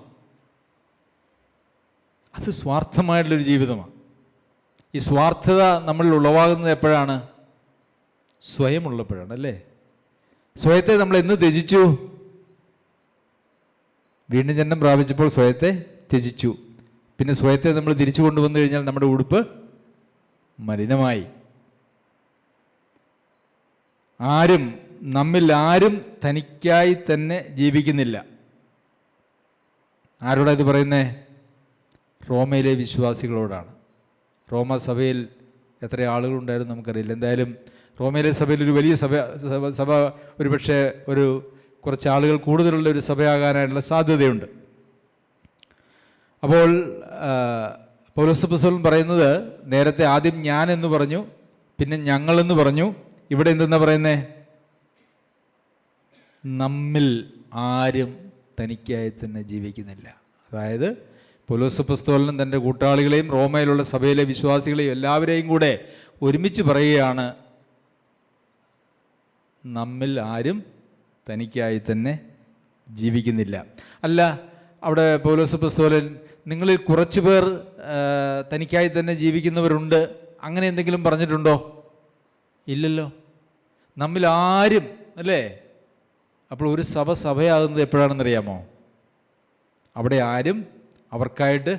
അത് സ്വാർത്ഥമായിട്ടുള്ളൊരു ജീവിതമാണ്. ഈ സ്വാർത്ഥത നമ്മളിൽ ഉളവാകുന്നത് എപ്പോഴാണ്? സ്വയം ഉള്ളപ്പോഴാണ്, അല്ലേ? സ്വയത്തെ നമ്മൾ എന്ന് ത്യജിച്ചു? വീണ്ടും ജന്മം പ്രാപിച്ചപ്പോൾ സ്വയത്തെ ത്യജിച്ചു. പിന്നെ സ്വയത്തെ നമ്മൾ തിരിച്ചു കൊണ്ടുവന്നു കഴിഞ്ഞാൽ നമ്മുടെ ഉടുപ്പ് മലിനമായി. നമ്മിൽ ആരും തനിക്കായി തന്നെ ജീവിക്കുന്നില്ല. ആരോടാ ഇത് പറയുന്നേ? റോമയിലെ വിശ്വാസികളോടാണ്. റോമ സഭയിൽ എത്ര ആളുകളുണ്ടായിരുന്നു നമുക്കറിയില്ല. എന്തായാലും റോമയിലെ സഭയിൽ ഒരു വലിയ സഭ ഒരുപക്ഷെ കുറച്ച് ആളുകൾ കൂടുതലുള്ള ഒരു സഭയാകാനായിട്ടുള്ള സാധ്യതയുണ്ട്. അപ്പോൾ പൗലോസ് അപ്പോസ്തലൻ പറയുന്നത്, നേരത്തെ ആദ്യം ഞാൻ എന്ന് പറഞ്ഞു, പിന്നെ ഞങ്ങളെന്ന് പറഞ്ഞു. ഇവിടെ എന്തെന്നാ പറയുന്നേ? നമ്മിൽ ആരും തനിക്കായി തന്നെ ജീവിക്കുന്നില്ല. അതായത് പൗലോസ് അപ്പോസ്തലനും തൻ്റെ കൂട്ടാളികളെയും റോമയിലുള്ള സഭയിലെ വിശ്വാസികളെയും എല്ലാവരെയും കൂടെ ഒരുമിച്ച് പറയുകയാണ്, നമ്മിൽ ആരും തനിക്കായി തന്നെ ജീവിക്കുന്നില്ല. അല്ല, അവിടെ പൗലോസ് അപ്പോസ്തലൻ നിങ്ങളിൽ കുറച്ച് പേർ തനിക്കായി തന്നെ ജീവിക്കുന്നവരുണ്ട്, അങ്ങനെ എന്തെങ്കിലും പറഞ്ഞിട്ടുണ്ടോ? ഇല്ലല്ലോ. നമ്മിൽ ആരും, അല്ലേ? അപ്പോൾ ഒരു സഭയാകുന്നത് എപ്പോഴാണെന്നറിയാമോ? അവിടെ ആരും അവർക്കായിട്ട്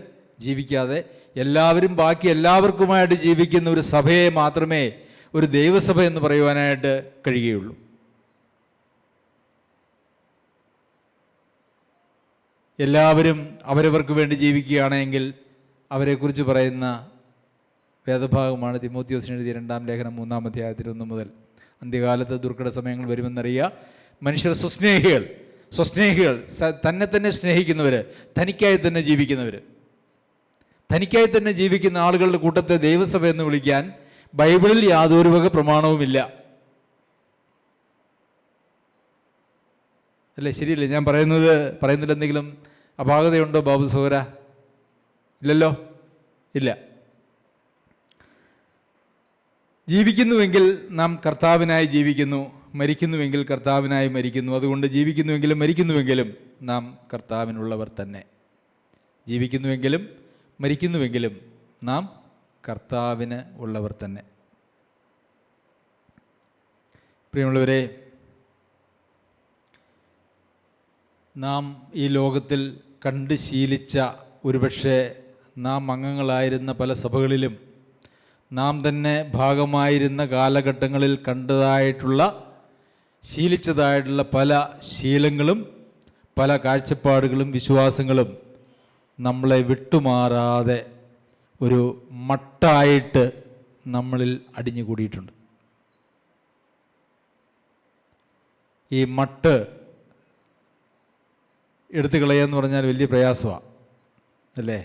ജീവിക്കാതെ എല്ലാവരും ബാക്കി എല്ലാവർക്കുമായിട്ട് ജീവിക്കുന്ന ഒരു സഭയെ മാത്രമേ ഒരു ദൈവസഭ എന്ന് പറയുവാനായിട്ട് കഴിയുകയുള്ളൂ. എല്ലാവരും അവരവർക്ക് വേണ്ടി ജീവിക്കുകയാണെങ്കിൽ അവരെക്കുറിച്ച് പറയുന്ന വേദഭാഗമാണ് തിമോത്തിയോസിന് എഴുതിയ 2-ാം ലേഖനം 3-ാം അധ്യായത്തിൽ 1 മുതൽ. അന്ത്യകാലത്ത് ദുർഘട സമയങ്ങൾ വരുമെന്നറിയുക. മനുഷ്യർ സ്വസ്നേഹികൾ, തന്നെ സ്നേഹിക്കുന്നവർ, തനിക്കായി തന്നെ ജീവിക്കുന്നവർ. തനിക്കായി തന്നെ ജീവിക്കുന്ന ആളുകളുടെ കൂട്ടത്തെ ദൈവസഭ എന്ന് വിളിക്കാൻ ബൈബിളിൽ യാതൊരു വക പ്രമാണവുമില്ല, അല്ലേ? ശരിയല്ലേ? ഞാൻ പറയുന്നതിൽ എന്തെങ്കിലും അപാകതയുണ്ടോ ബാബു സഹോദര? ഇല്ലല്ലോ, ഇല്ല. ജീവിക്കുന്നുവെങ്കിൽ നാം കർത്താവിനായി ജീവിക്കുന്നു, മരിക്കുന്നുവെങ്കിൽ കർത്താവിനായി മരിക്കുന്നു. അതുകൊണ്ട് ജീവിക്കുന്നുവെങ്കിലും മരിക്കുന്നുവെങ്കിലും നാം കർത്താവിനുള്ളവർ തന്നെ. ജീവിക്കുന്നുവെങ്കിലും മരിക്കുന്നുവെങ്കിലും നാം കർത്താവിന് ഉള്ളവർ തന്നെ. പ്രിയമുള്ളവരെ, നാം ഈ ലോകത്തിൽ കണ്ട് ശീലിച്ച, ഒരുപക്ഷെ നാം അംഗങ്ങളായിരുന്ന പല സഭകളിലും നാം തന്നെ ഭാഗമായിരുന്ന കാലഘട്ടങ്ങളിൽ ശീലിച്ചതായിട്ടുള്ള പല ശീലങ്ങളും പല കാഴ്ചപ്പാടുകളും വിശ്വാസങ്ങളും നമ്മളെ വിട്ടുമാറാതെ ഒരു മട്ടായിട്ട് നമ്മളിൽ അടിഞ്ഞുകൂടിയിട്ടുണ്ട്. ഈ മട്ട് എടുത്തു കളയുക എന്ന് പറഞ്ഞാൽ വലിയ പ്രയാസമാണ്, അല്ലേ?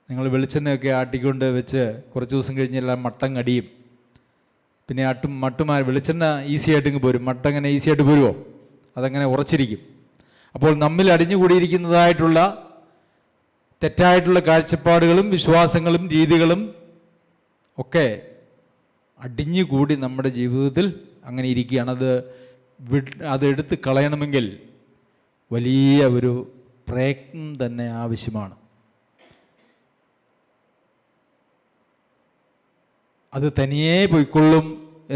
നിങ്ങൾ വെളിച്ചെണ്ണയൊക്കെ ആട്ടിക്കൊണ്ട് വെച്ച് കുറച്ച് ദിവസം കഴിഞ്ഞെല്ലാം മട്ടങ്ങടിയും. പിന്നെ വെളിച്ചെണ്ണ ഈസി ആയിട്ടിങ്ങ് പോരും. മട്ടങ്ങനെ ഈസി ആയിട്ട് പോരുമോ? അതങ്ങനെ ഉറച്ചിരിക്കും. അപ്പോൾ നമ്മിൽ അടിഞ്ഞുകൂടിയിരിക്കുന്നതായിട്ടുള്ള തെറ്റായിട്ടുള്ള കാഴ്ചപ്പാടുകളും വിശ്വാസങ്ങളും രീതികളും ഒക്കെ അടിഞ്ഞുകൂടി നമ്മുടെ ജീവിതത്തിൽ അങ്ങനെ ഇരിക്കുകയാണ്. അത് എടുത്ത് കളയണമെങ്കിൽ വലിയ ഒരു പ്രയത്നം തന്നെ ആവശ്യമാണ്. അത് തനിയേ പോയിക്കൊള്ളും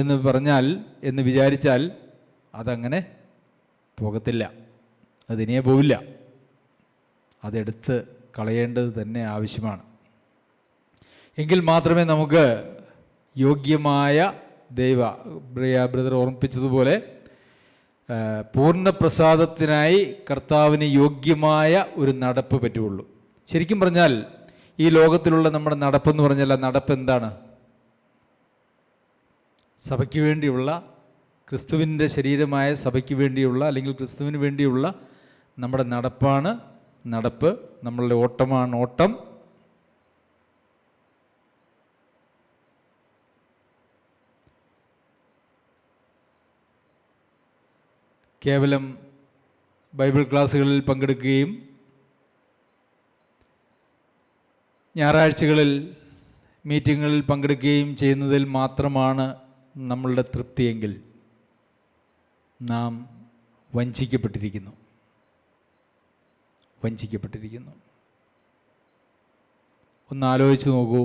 എന്ന് വിചാരിച്ചാൽ അതങ്ങനെ പോകത്തില്ല, അത് തനിയേ പോവില്ല. അതെടുത്ത് കളയേണ്ടത് തന്നെ ആവശ്യമാണ്. എങ്കിൽ മാത്രമേ നമുക്ക് യോഗ്യമായ ബ്രദർ ഓർമ്മിപ്പിച്ചതുപോലെ പൂർണ്ണപ്രസാദത്തിനായി കർത്താവിന് യോഗ്യമായ ഒരു നടപ്പ് പറ്റുള്ളൂ. ശരിക്കും പറഞ്ഞാൽ ഈ ലോകത്തിലുള്ള നമ്മുടെ നടപ്പെന്ന് പറഞ്ഞാൽ ആ നടപ്പ് എന്താണ്? സഭയ്ക്ക് വേണ്ടിയുള്ള, ക്രിസ്തുവിൻ്റെ ശരീരമായ സഭയ്ക്ക് വേണ്ടിയുള്ള, അല്ലെങ്കിൽ ക്രിസ്തുവിന് വേണ്ടിയുള്ള നമ്മുടെ നടപ്പാണ് നടപ്പ്. നമ്മളുടെ ഓട്ടമാണ് ഓട്ടം. കേവലം ബൈബിൾ ക്ലാസ്സുകളിൽ പങ്കെടുക്കുകയും ഞായറാഴ്ചകളിൽ മീറ്റിങ്ങുകളിൽ പങ്കെടുക്കുകയും ചെയ്യുന്നതിൽ മാത്രമാണ് നമ്മളുടെ തൃപ്തിയെങ്കിൽ നാം വഞ്ചിക്കപ്പെട്ടിരിക്കുന്നു. ഒന്ന് ആലോചിച്ച് നോക്കൂ.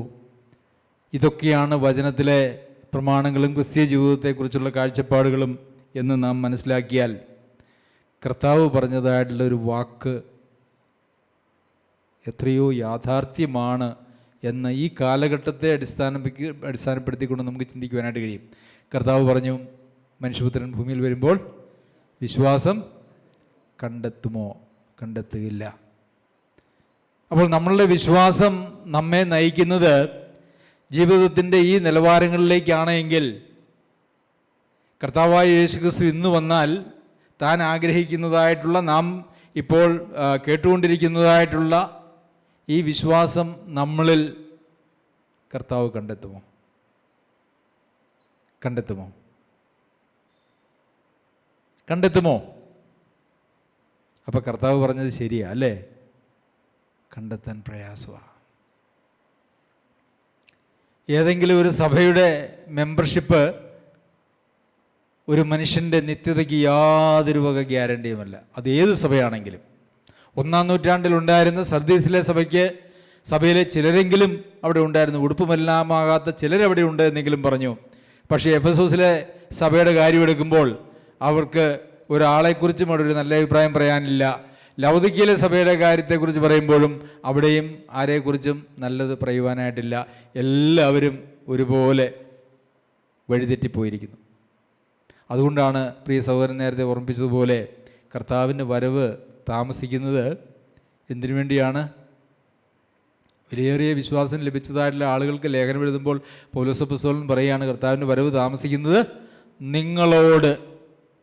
ഇതൊക്കെയാണ് വചനത്തിലെ പ്രമാണങ്ങളും ക്രിസ്തീയ ജീവിതത്തെക്കുറിച്ചുള്ള കാഴ്ചപ്പാടുകളും എന്ന് നാം മനസ്സിലാക്കിയാൽ കർത്താവ് പറഞ്ഞതായിട്ടുള്ളൊരു വാക്ക് എത്രയോ യാഥാർത്ഥ്യമാണ് എന്ന് ഈ കാലഘട്ടത്തെ അടിസ്ഥാനപ്പെടുത്തിക്കൊണ്ട് നമുക്ക് ചിന്തിക്കുവാനായിട്ട് കഴിയും. കർത്താവ് പറഞ്ഞു, മനുഷ്യപുത്രൻ ഭൂമിയിൽ വരുമ്പോൾ വിശ്വാസം കണ്ടെത്തുമോ? കണ്ടെത്തുകയില്ല. അപ്പോൾ നമ്മളുടെ വിശ്വാസം നമ്മെ നയിക്കുന്നത് ജീവിതത്തിൻ്റെ ഈ നിലവാരങ്ങളിലേക്കാണെങ്കിൽ കർത്താവായ യേശുക്രിസ്തു ഇന്ന് വന്നാൽ താൻ ആഗ്രഹിക്കുന്നതായിട്ടുള്ള, നാം ഇപ്പോൾ കേട്ടുകൊണ്ടിരിക്കുന്നതായിട്ടുള്ള ഈ വിശ്വാസം നമ്മളിൽ കർത്താവ് കണ്ടെത്തുമോ? അപ്പോൾ കർത്താവ് പറഞ്ഞത് ശരിയാ അല്ലേ? കണ്ടെത്താൻ പ്രയാസമാണ്. ഏതെങ്കിലും ഒരു സഭയുടെ മെമ്പർഷിപ്പ് ഒരു മനുഷ്യൻ്റെ നിത്യതയ്ക്ക് യാതൊരു വക ഗ്യാരണ്ടിയുമല്ല. അത് ഏത് സഭയാണെങ്കിലും. 1-ാം നൂറ്റാണ്ടിലുണ്ടായിരുന്ന സർദീസിലെ സഭയിലെ ചിലരെങ്കിലും അവിടെ ഉണ്ടായിരുന്നു. ഉടുപ്പുമെല്ലാമാകാത്ത ചിലരവിടെ ഉണ്ട് എന്നെങ്കിലും പറഞ്ഞു. പക്ഷേ എഫെസോസിലെ സഭയുടെ കാര്യമെടുക്കുമ്പോൾ അവർക്ക് ഒരാളെക്കുറിച്ചും അവിടെ ഒരു നല്ല അഭിപ്രായം പറയാനില്ല. ലൗദിക്കയിലെ സഭയുടെ കാര്യത്തെക്കുറിച്ച് പറയുമ്പോഴും അവിടെയും ആരെക്കുറിച്ചും നല്ലത് പറയുവാനായിട്ടില്ല. എല്ലാവരും ഒരുപോലെ വഴിതെറ്റിപ്പോയിരിക്കുന്നു. അതുകൊണ്ടാണ് പ്രിയ സഹോദരൻ നേരത്തെ ഓർമ്മിപ്പിച്ചതുപോലെ കർത്താവിൻ്റെ വരവ് താമസിക്കുന്നത് എന്തിനു വേണ്ടിയാണ്? വിലയേറിയ വിശ്വാസം ലഭിച്ചതായിട്ടുള്ള ആളുകൾക്ക് ലേഖനം എഴുതുമ്പോൾ പൗലോസ് അപ്പോസ്തലൻ പറയുകയാണ്, കർത്താവിൻ്റെ വരവ് താമസിക്കുന്നത് നിങ്ങളോട്,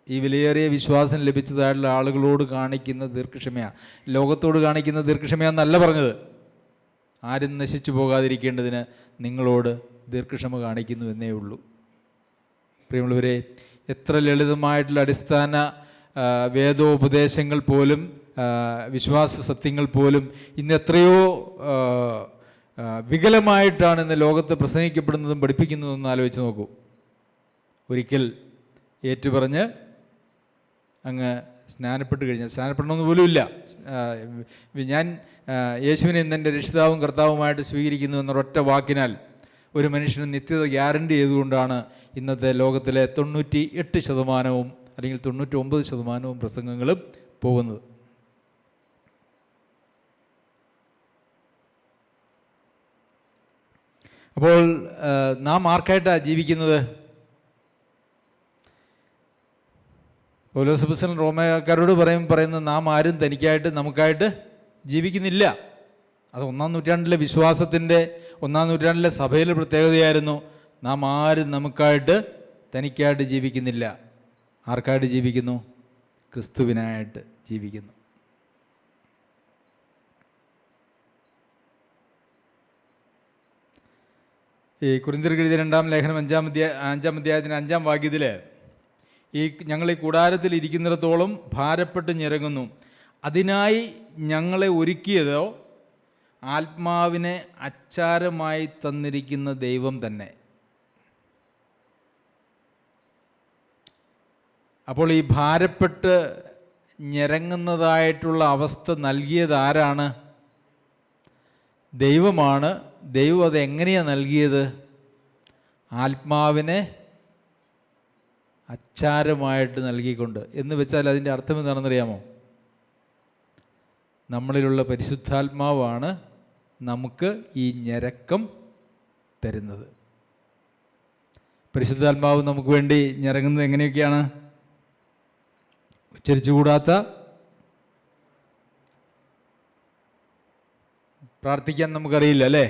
ഈ വിലയേറിയ വിശ്വാസം ലഭിച്ചതായിട്ടുള്ള ആളുകളോട് കാണിക്കുന്ന ദീർഘക്ഷമയാണ്. ലോകത്തോട് കാണിക്കുന്ന ദീർഘക്ഷമയാണെന്നല്ല പറഞ്ഞത്. ആരും നശിച്ചു പോകാതിരിക്കേണ്ടതിന് നിങ്ങളോട് ദീർഘക്ഷമ കാണിക്കുന്നു എന്നേ ഉള്ളൂ. പ്രിയമുള്ളവരെ, എത്ര ലളിതമായിട്ടുള്ള അടിസ്ഥാന വേദോപദേശങ്ങൾ പോലും, വിശ്വാസ സത്യങ്ങൾ പോലും ഇന്ന് എത്രയോ വികലമായിട്ടാണ് ഇന്ന് ലോകത്ത് പ്രസംഗിക്കപ്പെടുന്നതും പഠിപ്പിക്കുന്നതും എന്ന് ആലോചിച്ച് നോക്കൂ. ഒരിക്കൽ ഏറ്റുപറഞ്ഞ് അങ്ങ് സ്നാനപ്പെട്ട് കഴിഞ്ഞാൽ, സ്നാനപ്പെടണമെന്ന് പോലും ഇല്ല, ഞാൻ യേശുവിനെ ഇന്ന് എൻ്റെ രക്ഷിതാവും കർത്താവുമായിട്ട് സ്വീകരിക്കുന്നു എന്നൊരൊറ്റ വാക്കിനാൽ ഒരു മനുഷ്യന് നിത്യത ഗ്യാരണ്ടി ചെയ്തുകൊണ്ടാണ് ഇന്നത്തെ ലോകത്തിലെ 98% അല്ലെങ്കിൽ 99% പ്രസംഗങ്ങളും പോകുന്നത്. അപ്പോൾ നാം ആർക്കായിട്ടാണ് ജീവിക്കുന്നത്? പൗലോസ് അപ്പോസ്തലൻ റോമക്കാരോട് പറയുന്നത് നാം ആരും തനിക്കായിട്ട് നമുക്കായിട്ട് ജീവിക്കുന്നില്ല. അത് 1-ാം നൂറ്റാണ്ടിലെ വിശ്വാസത്തിൻ്റെ, 1-ാം നൂറ്റാണ്ടിലെ സഭയിലെ പ്രത്യേകതയായിരുന്നു. നാം ആരും നമുക്കായിട്ട് തനിക്കായിട്ട് ജീവിക്കുന്നില്ല. ആർക്കായിട്ട് ജീവിക്കുന്നു? ക്രിസ്തുവിനായിട്ട് ജീവിക്കുന്നു. ഈ കൊരിന്ത്യർക്ക് എഴുതിയ 2-ാം ലേഖനം 5-ാം അധ്യായത്തിന് 5-ാം വാക്യത്തിൽ ഞങ്ങൾ ഈ കൂടാരത്തിൽ ഇരിക്കുന്നിടത്തോളം ഭാരപ്പെട്ട് ഞെരങ്ങുന്നു, അതിനായി ഞങ്ങളെ ഒരുക്കിയതോ ആത്മാവിനെ അച്ചാരമായി തന്നിരിക്കുന്ന ദൈവം തന്നെ. അപ്പോൾ ഈ ഭാരപ്പെട്ട് ഞെരങ്ങുന്നതായിട്ടുള്ള അവസ്ഥ നൽകിയത് ആരാണ്? ദൈവമാണ്. ദൈവം അതെങ്ങനെയാണ് നൽകിയത്? ആത്മാവിനെ അച്ചാരമായിട്ട് നൽകിക്കൊണ്ട്. എന്ന് വെച്ചാൽ അതിൻ്റെ അർത്ഥം എന്താണെന്നറിയാമോ? നമ്മളിലുള്ള പരിശുദ്ധാത്മാവാണ് നമുക്ക് ഈ ഞരക്കം തരുന്നത്. പരിശുദ്ധാത്മാവ് നമുക്ക് വേണ്ടി ഞരങ്ങുന്നത് എങ്ങനെയൊക്കെയാണ്? ഉച്ചരിച്ചുകൂടാത്ത പ്രാർത്ഥിക്കാൻ നമുക്കറിയില്ല അല്ലേ?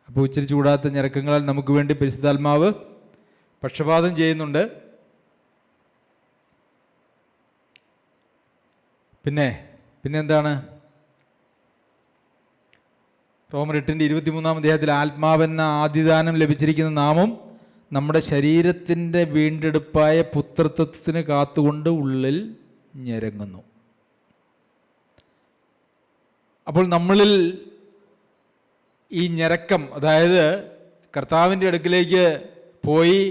അപ്പോൾ ഉച്ചരിച്ചു കൂടാത്ത ഞരക്കങ്ങളാൽ നമുക്ക് വേണ്ടി പരിശുദ്ധാത്മാവ് പക്ഷപാതം ചെയ്യുന്നുണ്ട്. പിന്നെന്താണ്? റോമർ 8:23 ആത്മാവെന്ന ആദിദാനം ലഭിച്ചിരിക്കുന്ന നാമും നമ്മുടെ ശരീരത്തിൻ്റെ വീണ്ടെടുപ്പായ പുത്രത്വത്തിന് കാത്തുകൊണ്ട് ഉള്ളിൽ ഞരങ്ങുന്നു. അപ്പോൾ നമ്മളിൽ ഈ ഞരക്കം, അതായത് കർത്താവിൻ്റെ അടുക്കിലേക്ക് പോയി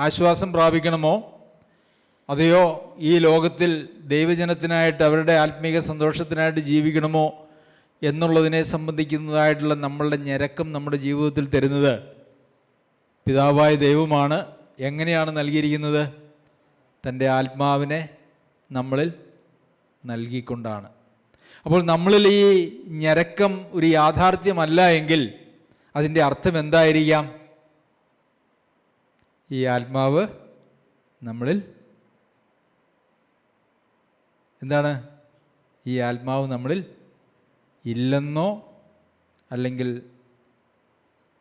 ആശ്വാസം പ്രാപിക്കണമോ അതെയോ ഈ ലോകത്തിൽ ദൈവജനത്തിനായിട്ട് അവരുടെ ആത്മീക സന്തോഷത്തിനായിട്ട് ജീവിക്കണമോ എന്നുള്ളതിനെ സംബന്ധിക്കുന്നതായിട്ടുള്ള നമ്മളുടെ ഞരക്കം നമ്മുടെ ജീവിതത്തിൽ തരുന്നത് പിതാവായ ദൈവമാണ്. എങ്ങനെയാണ് നൽകിയിരിക്കുന്നത്? തൻ്റെ ആത്മാവിനെ നമ്മളിൽ നൽകിക്കൊണ്ടാണ്. അപ്പോൾ നമ്മളിൽ ഈ ഞരക്കം ഒരു യാഥാർത്ഥ്യമല്ല എങ്കിൽ അതിൻ്റെ അർത്ഥം എന്തായിരിക്കാം? ഈ ആത്മാവ് നമ്മളിൽ എന്താണ്? ഈ ആത്മാവ് നമ്മളിൽ ഇല്ലെന്നോ അല്ലെങ്കിൽ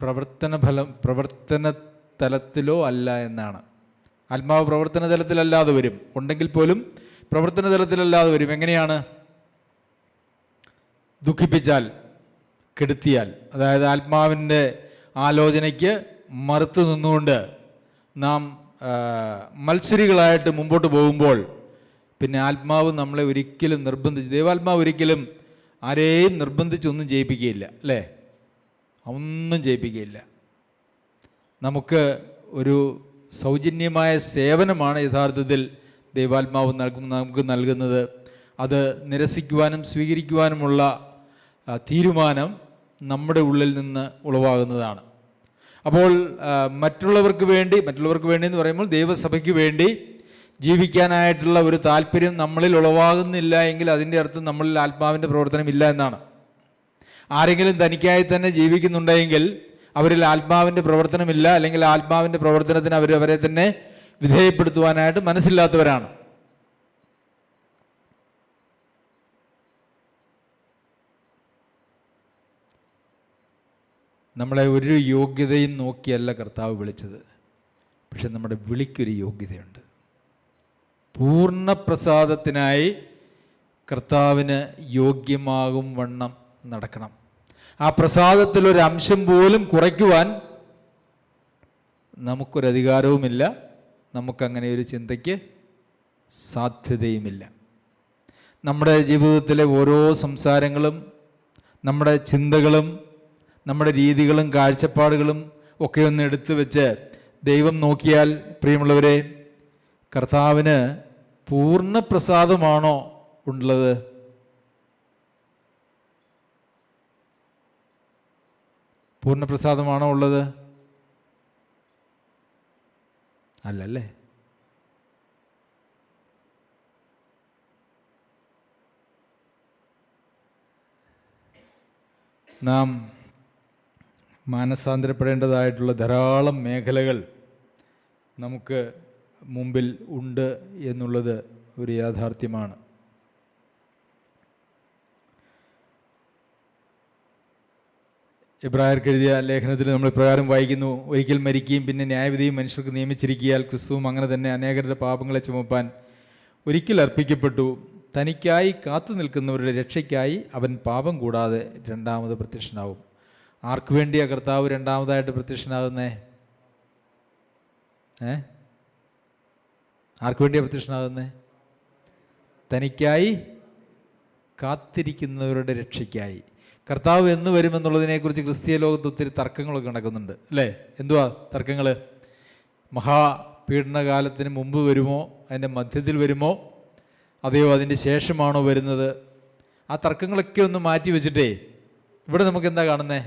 പ്രവർത്തന തലത്തിലോ അല്ല എന്നാണ്. ആത്മാവ് പ്രവർത്തന തലത്തിലല്ലാതെ വരും, ഉണ്ടെങ്കിൽ പോലും പ്രവർത്തന തലത്തിലല്ലാതെ വരും. എങ്ങനെയാണ്? ദുഃഖിപ്പിച്ചാൽ, കെടുത്തിയാൽ, അതായത് ആത്മാവിൻ്റെ ആലോചനയ്ക്ക് മറുത്തു നിന്നുകൊണ്ട് നാം മത്സരികളായിട്ട് മുമ്പോട്ട് പോകുമ്പോൾ പിന്നെ ആത്മാവ് നമ്മളെ ഒരിക്കലും ദൈവാത്മാവ് ഒരിക്കലും ആരെയും നിർബന്ധിച്ചൊന്നും ചെയ്യിപ്പിക്കുകയില്ല അല്ലേ? ഒന്നും ചെയ്യിപ്പിക്കുകയില്ല. നമുക്ക് ഒരു സൗജന്യമായ സേവനമാണ് യഥാർത്ഥത്തിൽ ദൈവാത്മാവ് നമുക്ക് നൽകുന്നത്. അത് നിരസിക്കുവാനും സ്വീകരിക്കുവാനുമുള്ള തീരുമാനം നമ്മുടെ ഉള്ളിൽ നിന്ന് ഉളവാകുന്നതാണ്. അപ്പോൾ മറ്റുള്ളവർക്ക് വേണ്ടി എന്ന് പറയുമ്പോൾ ദൈവസഭയ്ക്ക് വേണ്ടി ജീവിക്കാനായിട്ടുള്ള ഒരു താല്പര്യം നമ്മളിൽ ഉളവാകുന്നില്ല എങ്കിൽ അതിൻ്റെ അർത്ഥം നമ്മളിൽ ആത്മാവിൻ്റെ പ്രവർത്തനം ഇല്ല എന്നാണ്. ആരെങ്കിലും തനിക്കായി തന്നെ ജീവിക്കുന്നുണ്ടെങ്കിൽ അവരിൽ ആത്മാവിൻ്റെ പ്രവർത്തനമില്ല, അല്ലെങ്കിൽ ആത്മാവിൻ്റെ പ്രവർത്തനത്തിന് അവരെ തന്നെ വിധേയപ്പെടുത്തുവാനായിട്ട് മനസ്സില്ലാത്തവരാണ്. നമ്മളെ ഒരു യോഗ്യതയും നോക്കിയല്ല കർത്താവ് വിളിച്ചത്. പക്ഷെ നമ്മുടെ വിളിക്കൊരു യോഗ്യതയുണ്ട്. പൂർണ്ണപ്രസാദത്തിനായി കർത്താവിന് യോഗ്യമാകും വണ്ണം നടക്കണം. ആ പ്രസാദത്തിലൊരു അംശം പോലും കുറയ്ക്കുവാൻ നമുക്കൊരധികാരവുമില്ല, നമുക്കങ്ങനെ ഒരു ചിന്തയ്ക്ക് സാധ്യതയുമില്ല. നമ്മുടെ ജീവിതത്തിലെ ഓരോ സംസാരങ്ങളും നമ്മുടെ ചിന്തകളും നമ്മുടെ രീതികളും കാഴ്ചപ്പാടുകളും ഒക്കെ ഒന്ന് എടുത്തു വെച്ച് ദൈവം നോക്കിയാൽ, പ്രിയമുള്ളവരെ, കർത്താവിന് പൂർണ്ണപ്രസാദമാണോ ഉള്ളത്? പൂർണ്ണപ്രസാദമാണോ ഉള്ളത്? അല്ലല്ലേ? നാം മാനസാന്തരപ്പെടേണ്ടതായിട്ടുള്ള ധാരാളം മേഖലകൾ നമുക്ക് മുമ്പിൽ ഉണ്ട് എന്നുള്ളത് ഒരു യാഥാർത്ഥ്യമാണ്. എബ്രായർക്ക് എഴുതിയ ലേഖനത്തിൽ നമ്മൾ പ്രകാരം വായിക്കുന്നു: ഒരിക്കൽ മരിക്കുകയും പിന്നെ ന്യായവിധിയും മനുഷ്യർക്ക് നിയമിച്ചിരിക്കിയാൽ ക്രിസ്തുവും അങ്ങനെ തന്നെ അനേകരുടെ പാപങ്ങളെ ചുമപ്പാൻ ഒരിക്കൽ അർപ്പിക്കപ്പെട്ടു. തനിക്കായി കാത്തു നിൽക്കുന്നവരുടെ രക്ഷയ്ക്കായി അവൻ പാപം കൂടാതെ രണ്ടാമത് പ്രത്യക്ഷനാവും. ആർക്ക് വേണ്ടിയാണ് കർത്താവ് രണ്ടാമതായിട്ട് പ്രത്യക്ഷനാകുന്നേ? ആർക്ക് വേണ്ടിയാണ് പ്രത്യക്ഷനാകുന്നേ? തനിക്കായി കാത്തിരിക്കുന്നവരുടെ രക്ഷയ്ക്കായി. കർത്താവ് എന്ന് വരുമെന്നുള്ളതിനെക്കുറിച്ച് ക്രിസ്തീയ ലോകത്ത് ഒത്തിരി തർക്കങ്ങളൊക്കെ നടക്കുന്നുണ്ട് അല്ലേ? എന്തുവാ തർക്കങ്ങൾ? മഹാപീഡനകാലത്തിന് മുമ്പ് വരുമോ, അതിൻ്റെ മധ്യത്തിൽ വരുമോ, അതെയോ അതിൻ്റെ ശേഷമാണോ വരുന്നത്? ആ തർക്കങ്ങളൊക്കെ ഒന്ന് മാറ്റി വെച്ചിട്ടേ ഇവിടെ നമുക്ക് എന്താ കാണുന്നേ?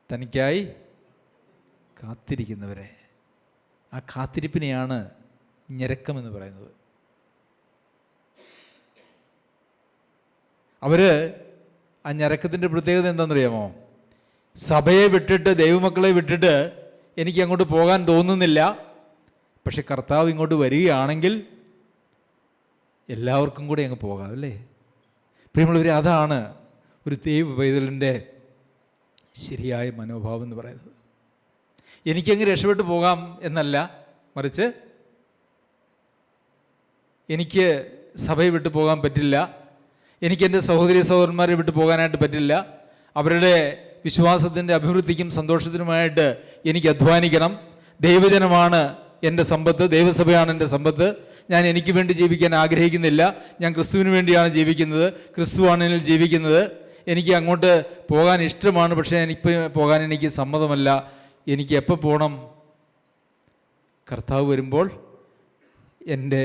തനിക്കായി കാത്തിരിക്കുന്നവരെ. ആ കാത്തിരിപ്പിനെയാണ് ഞരക്കം എന്ന് പറയുന്നത്. ആ ഞരക്കത്തിൻ്റെ പ്രത്യേകത എന്താണെന്നറിയാമോ? സഭയെ വിട്ടിട്ട്, ദൈവമക്കളെ വിട്ടിട്ട് എനിക്ക് അങ്ങോട്ട് പോകാൻ തോന്നുന്നില്ല, പക്ഷെ കർത്താവ് ഇങ്ങോട്ട് വരികയാണെങ്കിൽ എല്ലാവർക്കും കൂടെ അങ്ങ് പോകാം അല്ലേ? പ്രിയമുള്ളവരെ, അതാണ് ഒരു ദൈവ പൈതലിൻ്റെ ശരിയായ മനോഭാവം എന്ന് പറയുന്നത്. എനിക്കങ്ങ് രക്ഷപ്പെട്ടു പോകാം എന്നല്ല, മറിച്ച് എനിക്ക് സഭയെ വിട്ടു പോകാൻ പറ്റില്ല, എനിക്കെൻ്റെ സഹോദരി സഹോദരന്മാരെ വിട്ടു പോകാനായിട്ട് പറ്റില്ല, അവരുടെ വിശ്വാസത്തിൻ്റെ അഭിവൃദ്ധിക്കും സന്തോഷത്തിനുമായിട്ട് എനിക്ക് അധ്വാനിക്കണം. ദൈവജനമാണ് എൻ്റെ സമ്പത്ത്, ദൈവസഭയാണ് എൻ്റെ സമ്പത്ത്. ഞാൻ എനിക്ക് വേണ്ടി ജീവിക്കാൻ ആഗ്രഹിക്കുന്നില്ല, ഞാൻ ക്രിസ്തുവിന് വേണ്ടിയാണ് ജീവിക്കുന്നത്, ക്രിസ്തുവാണ് എന്നിൽ ജീവിക്കുന്നത്. എനിക്ക് അങ്ങോട്ട് പോകാൻ ഇഷ്ടമാണ്, പക്ഷേ എനിക്ക് പോകാൻ എനിക്ക് സമ്മതമല്ല. എനിക്ക് എപ്പോൾ പോകണം? കർത്താവ് വരുമ്പോൾ എൻ്റെ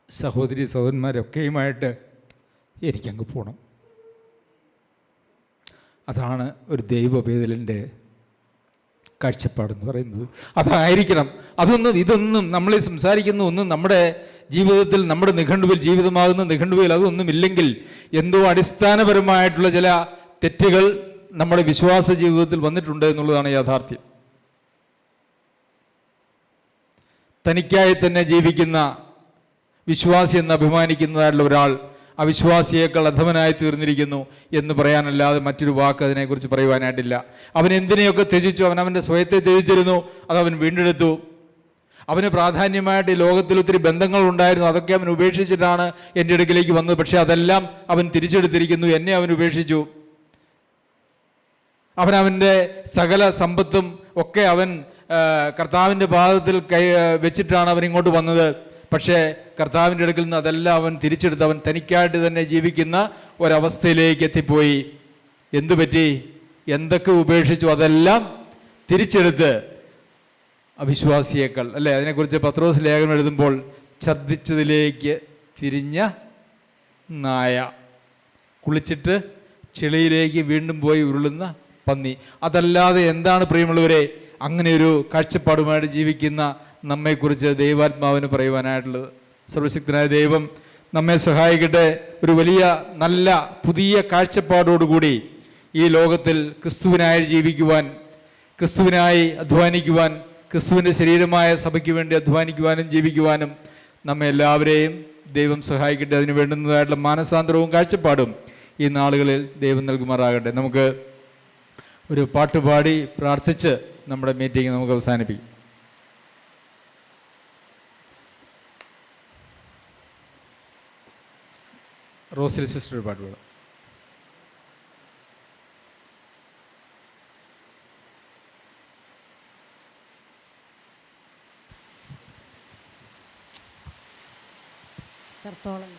സഹോദരി സഹോദരന്മാരൊക്കെയുമായിട്ട് എനിക്കങ്ങ് പോകണം. അതാണ് ഒരു ദൈവവേദലിൻ്റെ കാഴ്ചപ്പാടെന്ന് പറയുന്നത്. അതായിരിക്കണം. ഇതൊന്നും നമ്മളീ സംസാരിക്കുന്ന ഒന്നും നമ്മുടെ ജീവിതത്തിൽ, നമ്മുടെ നിഘണ്ടുവിൽ, ജീവിതമാകുന്ന നിഘണ്ടുവിൽ അതൊന്നും ഇല്ലെങ്കിൽ എന്തോ അടിസ്ഥാനപരമായിട്ടുള്ള ചില തെറ്റുകൾ നമ്മുടെ വിശ്വാസ ജീവിതത്തിൽ വന്നിട്ടുണ്ട് എന്നുള്ളതാണ് യാഥാർത്ഥ്യം. തനിക്കായി തന്നെ ജീവിക്കുന്ന വിശ്വാസി എന്ന് അഭിമാനിക്കുന്നതായിട്ടുള്ള ഒരാൾ അവിശ്വാസിയേക്കാൾ അധമനായി തീർന്നിരിക്കുന്നു എന്ന് പറയാനല്ലാതെ മറ്റൊരു വാക്ക് അതിനെക്കുറിച്ച് പറയുവാനായിട്ടില്ല. അവൻ എന്തിനെയൊക്കെ ത്യജിച്ചു, അവൻ്റെ സ്വയത്തെ ത്യജിച്ചിരുന്നു, അതവൻ വീണ്ടെടുത്തു. അവന് പ്രാധാന്യമായിട്ട് ഈ ലോകത്തിൽ ഒത്തിരി ബന്ധങ്ങൾ ഉണ്ടായിരുന്നു, അതൊക്കെ അവൻ ഉപേക്ഷിച്ചിട്ടാണ് എൻ്റെ അടുക്കിലേക്ക് വന്നത്. പക്ഷേ അതെല്ലാം അവൻ തിരിച്ചെടുത്തിരിക്കുന്നു. എന്നെ അവൻ ഉപേക്ഷിച്ചു. അവൻ്റെ സകല സമ്പത്തും ഒക്കെ അവൻ കർത്താവിൻ്റെ പാദത്തിൽ വെച്ചിട്ടാണ് അവൻ ഇങ്ങോട്ട് വന്നത്. പക്ഷേ കർത്താവിൻ്റെ അടുക്കൽ നിന്ന് അതെല്ലാം അവൻ തിരിച്ചെടുത്ത് അവൻ തനിക്കായിട്ട് തന്നെ ജീവിക്കുന്ന ഒരവസ്ഥയിലേക്ക് എത്തിപ്പോയി. എന്തു പറ്റി? എന്തൊക്കെ ഉപേക്ഷിച്ചു അതെല്ലാം തിരിച്ചെടുത്ത് അവിശ്വാസിയേക്കാൾ, അല്ലേ? അതിനെക്കുറിച്ച് പത്രോസ് ലേഖനം എഴുതുമ്പോൾ ഛർദ്ദിച്ചതിലേക്ക് തിരിഞ്ഞ നായ, കുളിച്ചിട്ട് ചെളിയിലേക്ക് വീണ്ടും പോയി ഉരുളുന്ന പന്നി. അതല്ലാതെ എന്താണ് പ്രിയമുള്ളവരെ അങ്ങനെ ഒരു കാഴ്ചപ്പാടുമായിട്ട് ജീവിക്കുന്ന നമ്മെക്കുറിച്ച് ദൈവാത്മാവിന് പറയുവാനായിട്ടുള്ളത്? സർവശക്തനായ ദൈവം നമ്മെ സഹായിക്കട്ടെ. ഒരു വലിയ നല്ല പുതിയ കാഴ്ചപ്പാടോടുകൂടി ഈ ലോകത്തിൽ ക്രിസ്തുവിനായി ജീവിക്കുവാൻ, ക്രിസ്തുവിനായി അധ്വാനിക്കുവാൻ, ക്രിസ്തുവിൻ്റെ ശരീരമായ സഭയ്ക്ക് വേണ്ടി അധ്വാനിക്കുവാനും ജീവിക്കുവാനും നമ്മെ എല്ലാവരെയും ദൈവം സഹായിക്കട്ടെ. അതിന് വേണ്ടുന്നതായിട്ടുള്ള മാനസാന്തരവും കാഴ്ചപ്പാടും ഈ നാളുകളിൽ ദൈവം നൽകുമാറാകട്ടെ. നമുക്ക് ഒരു പാട്ടുപാടി പ്രാർത്ഥിച്ച് നമ്മുടെ മീറ്റിംഗ് നമുക്ക് അവസാനിപ്പിക്കും. റോസിൽ സിസ്റ്റർ ഒരു പാട്ട് പാടാം. എത്രത്തോളം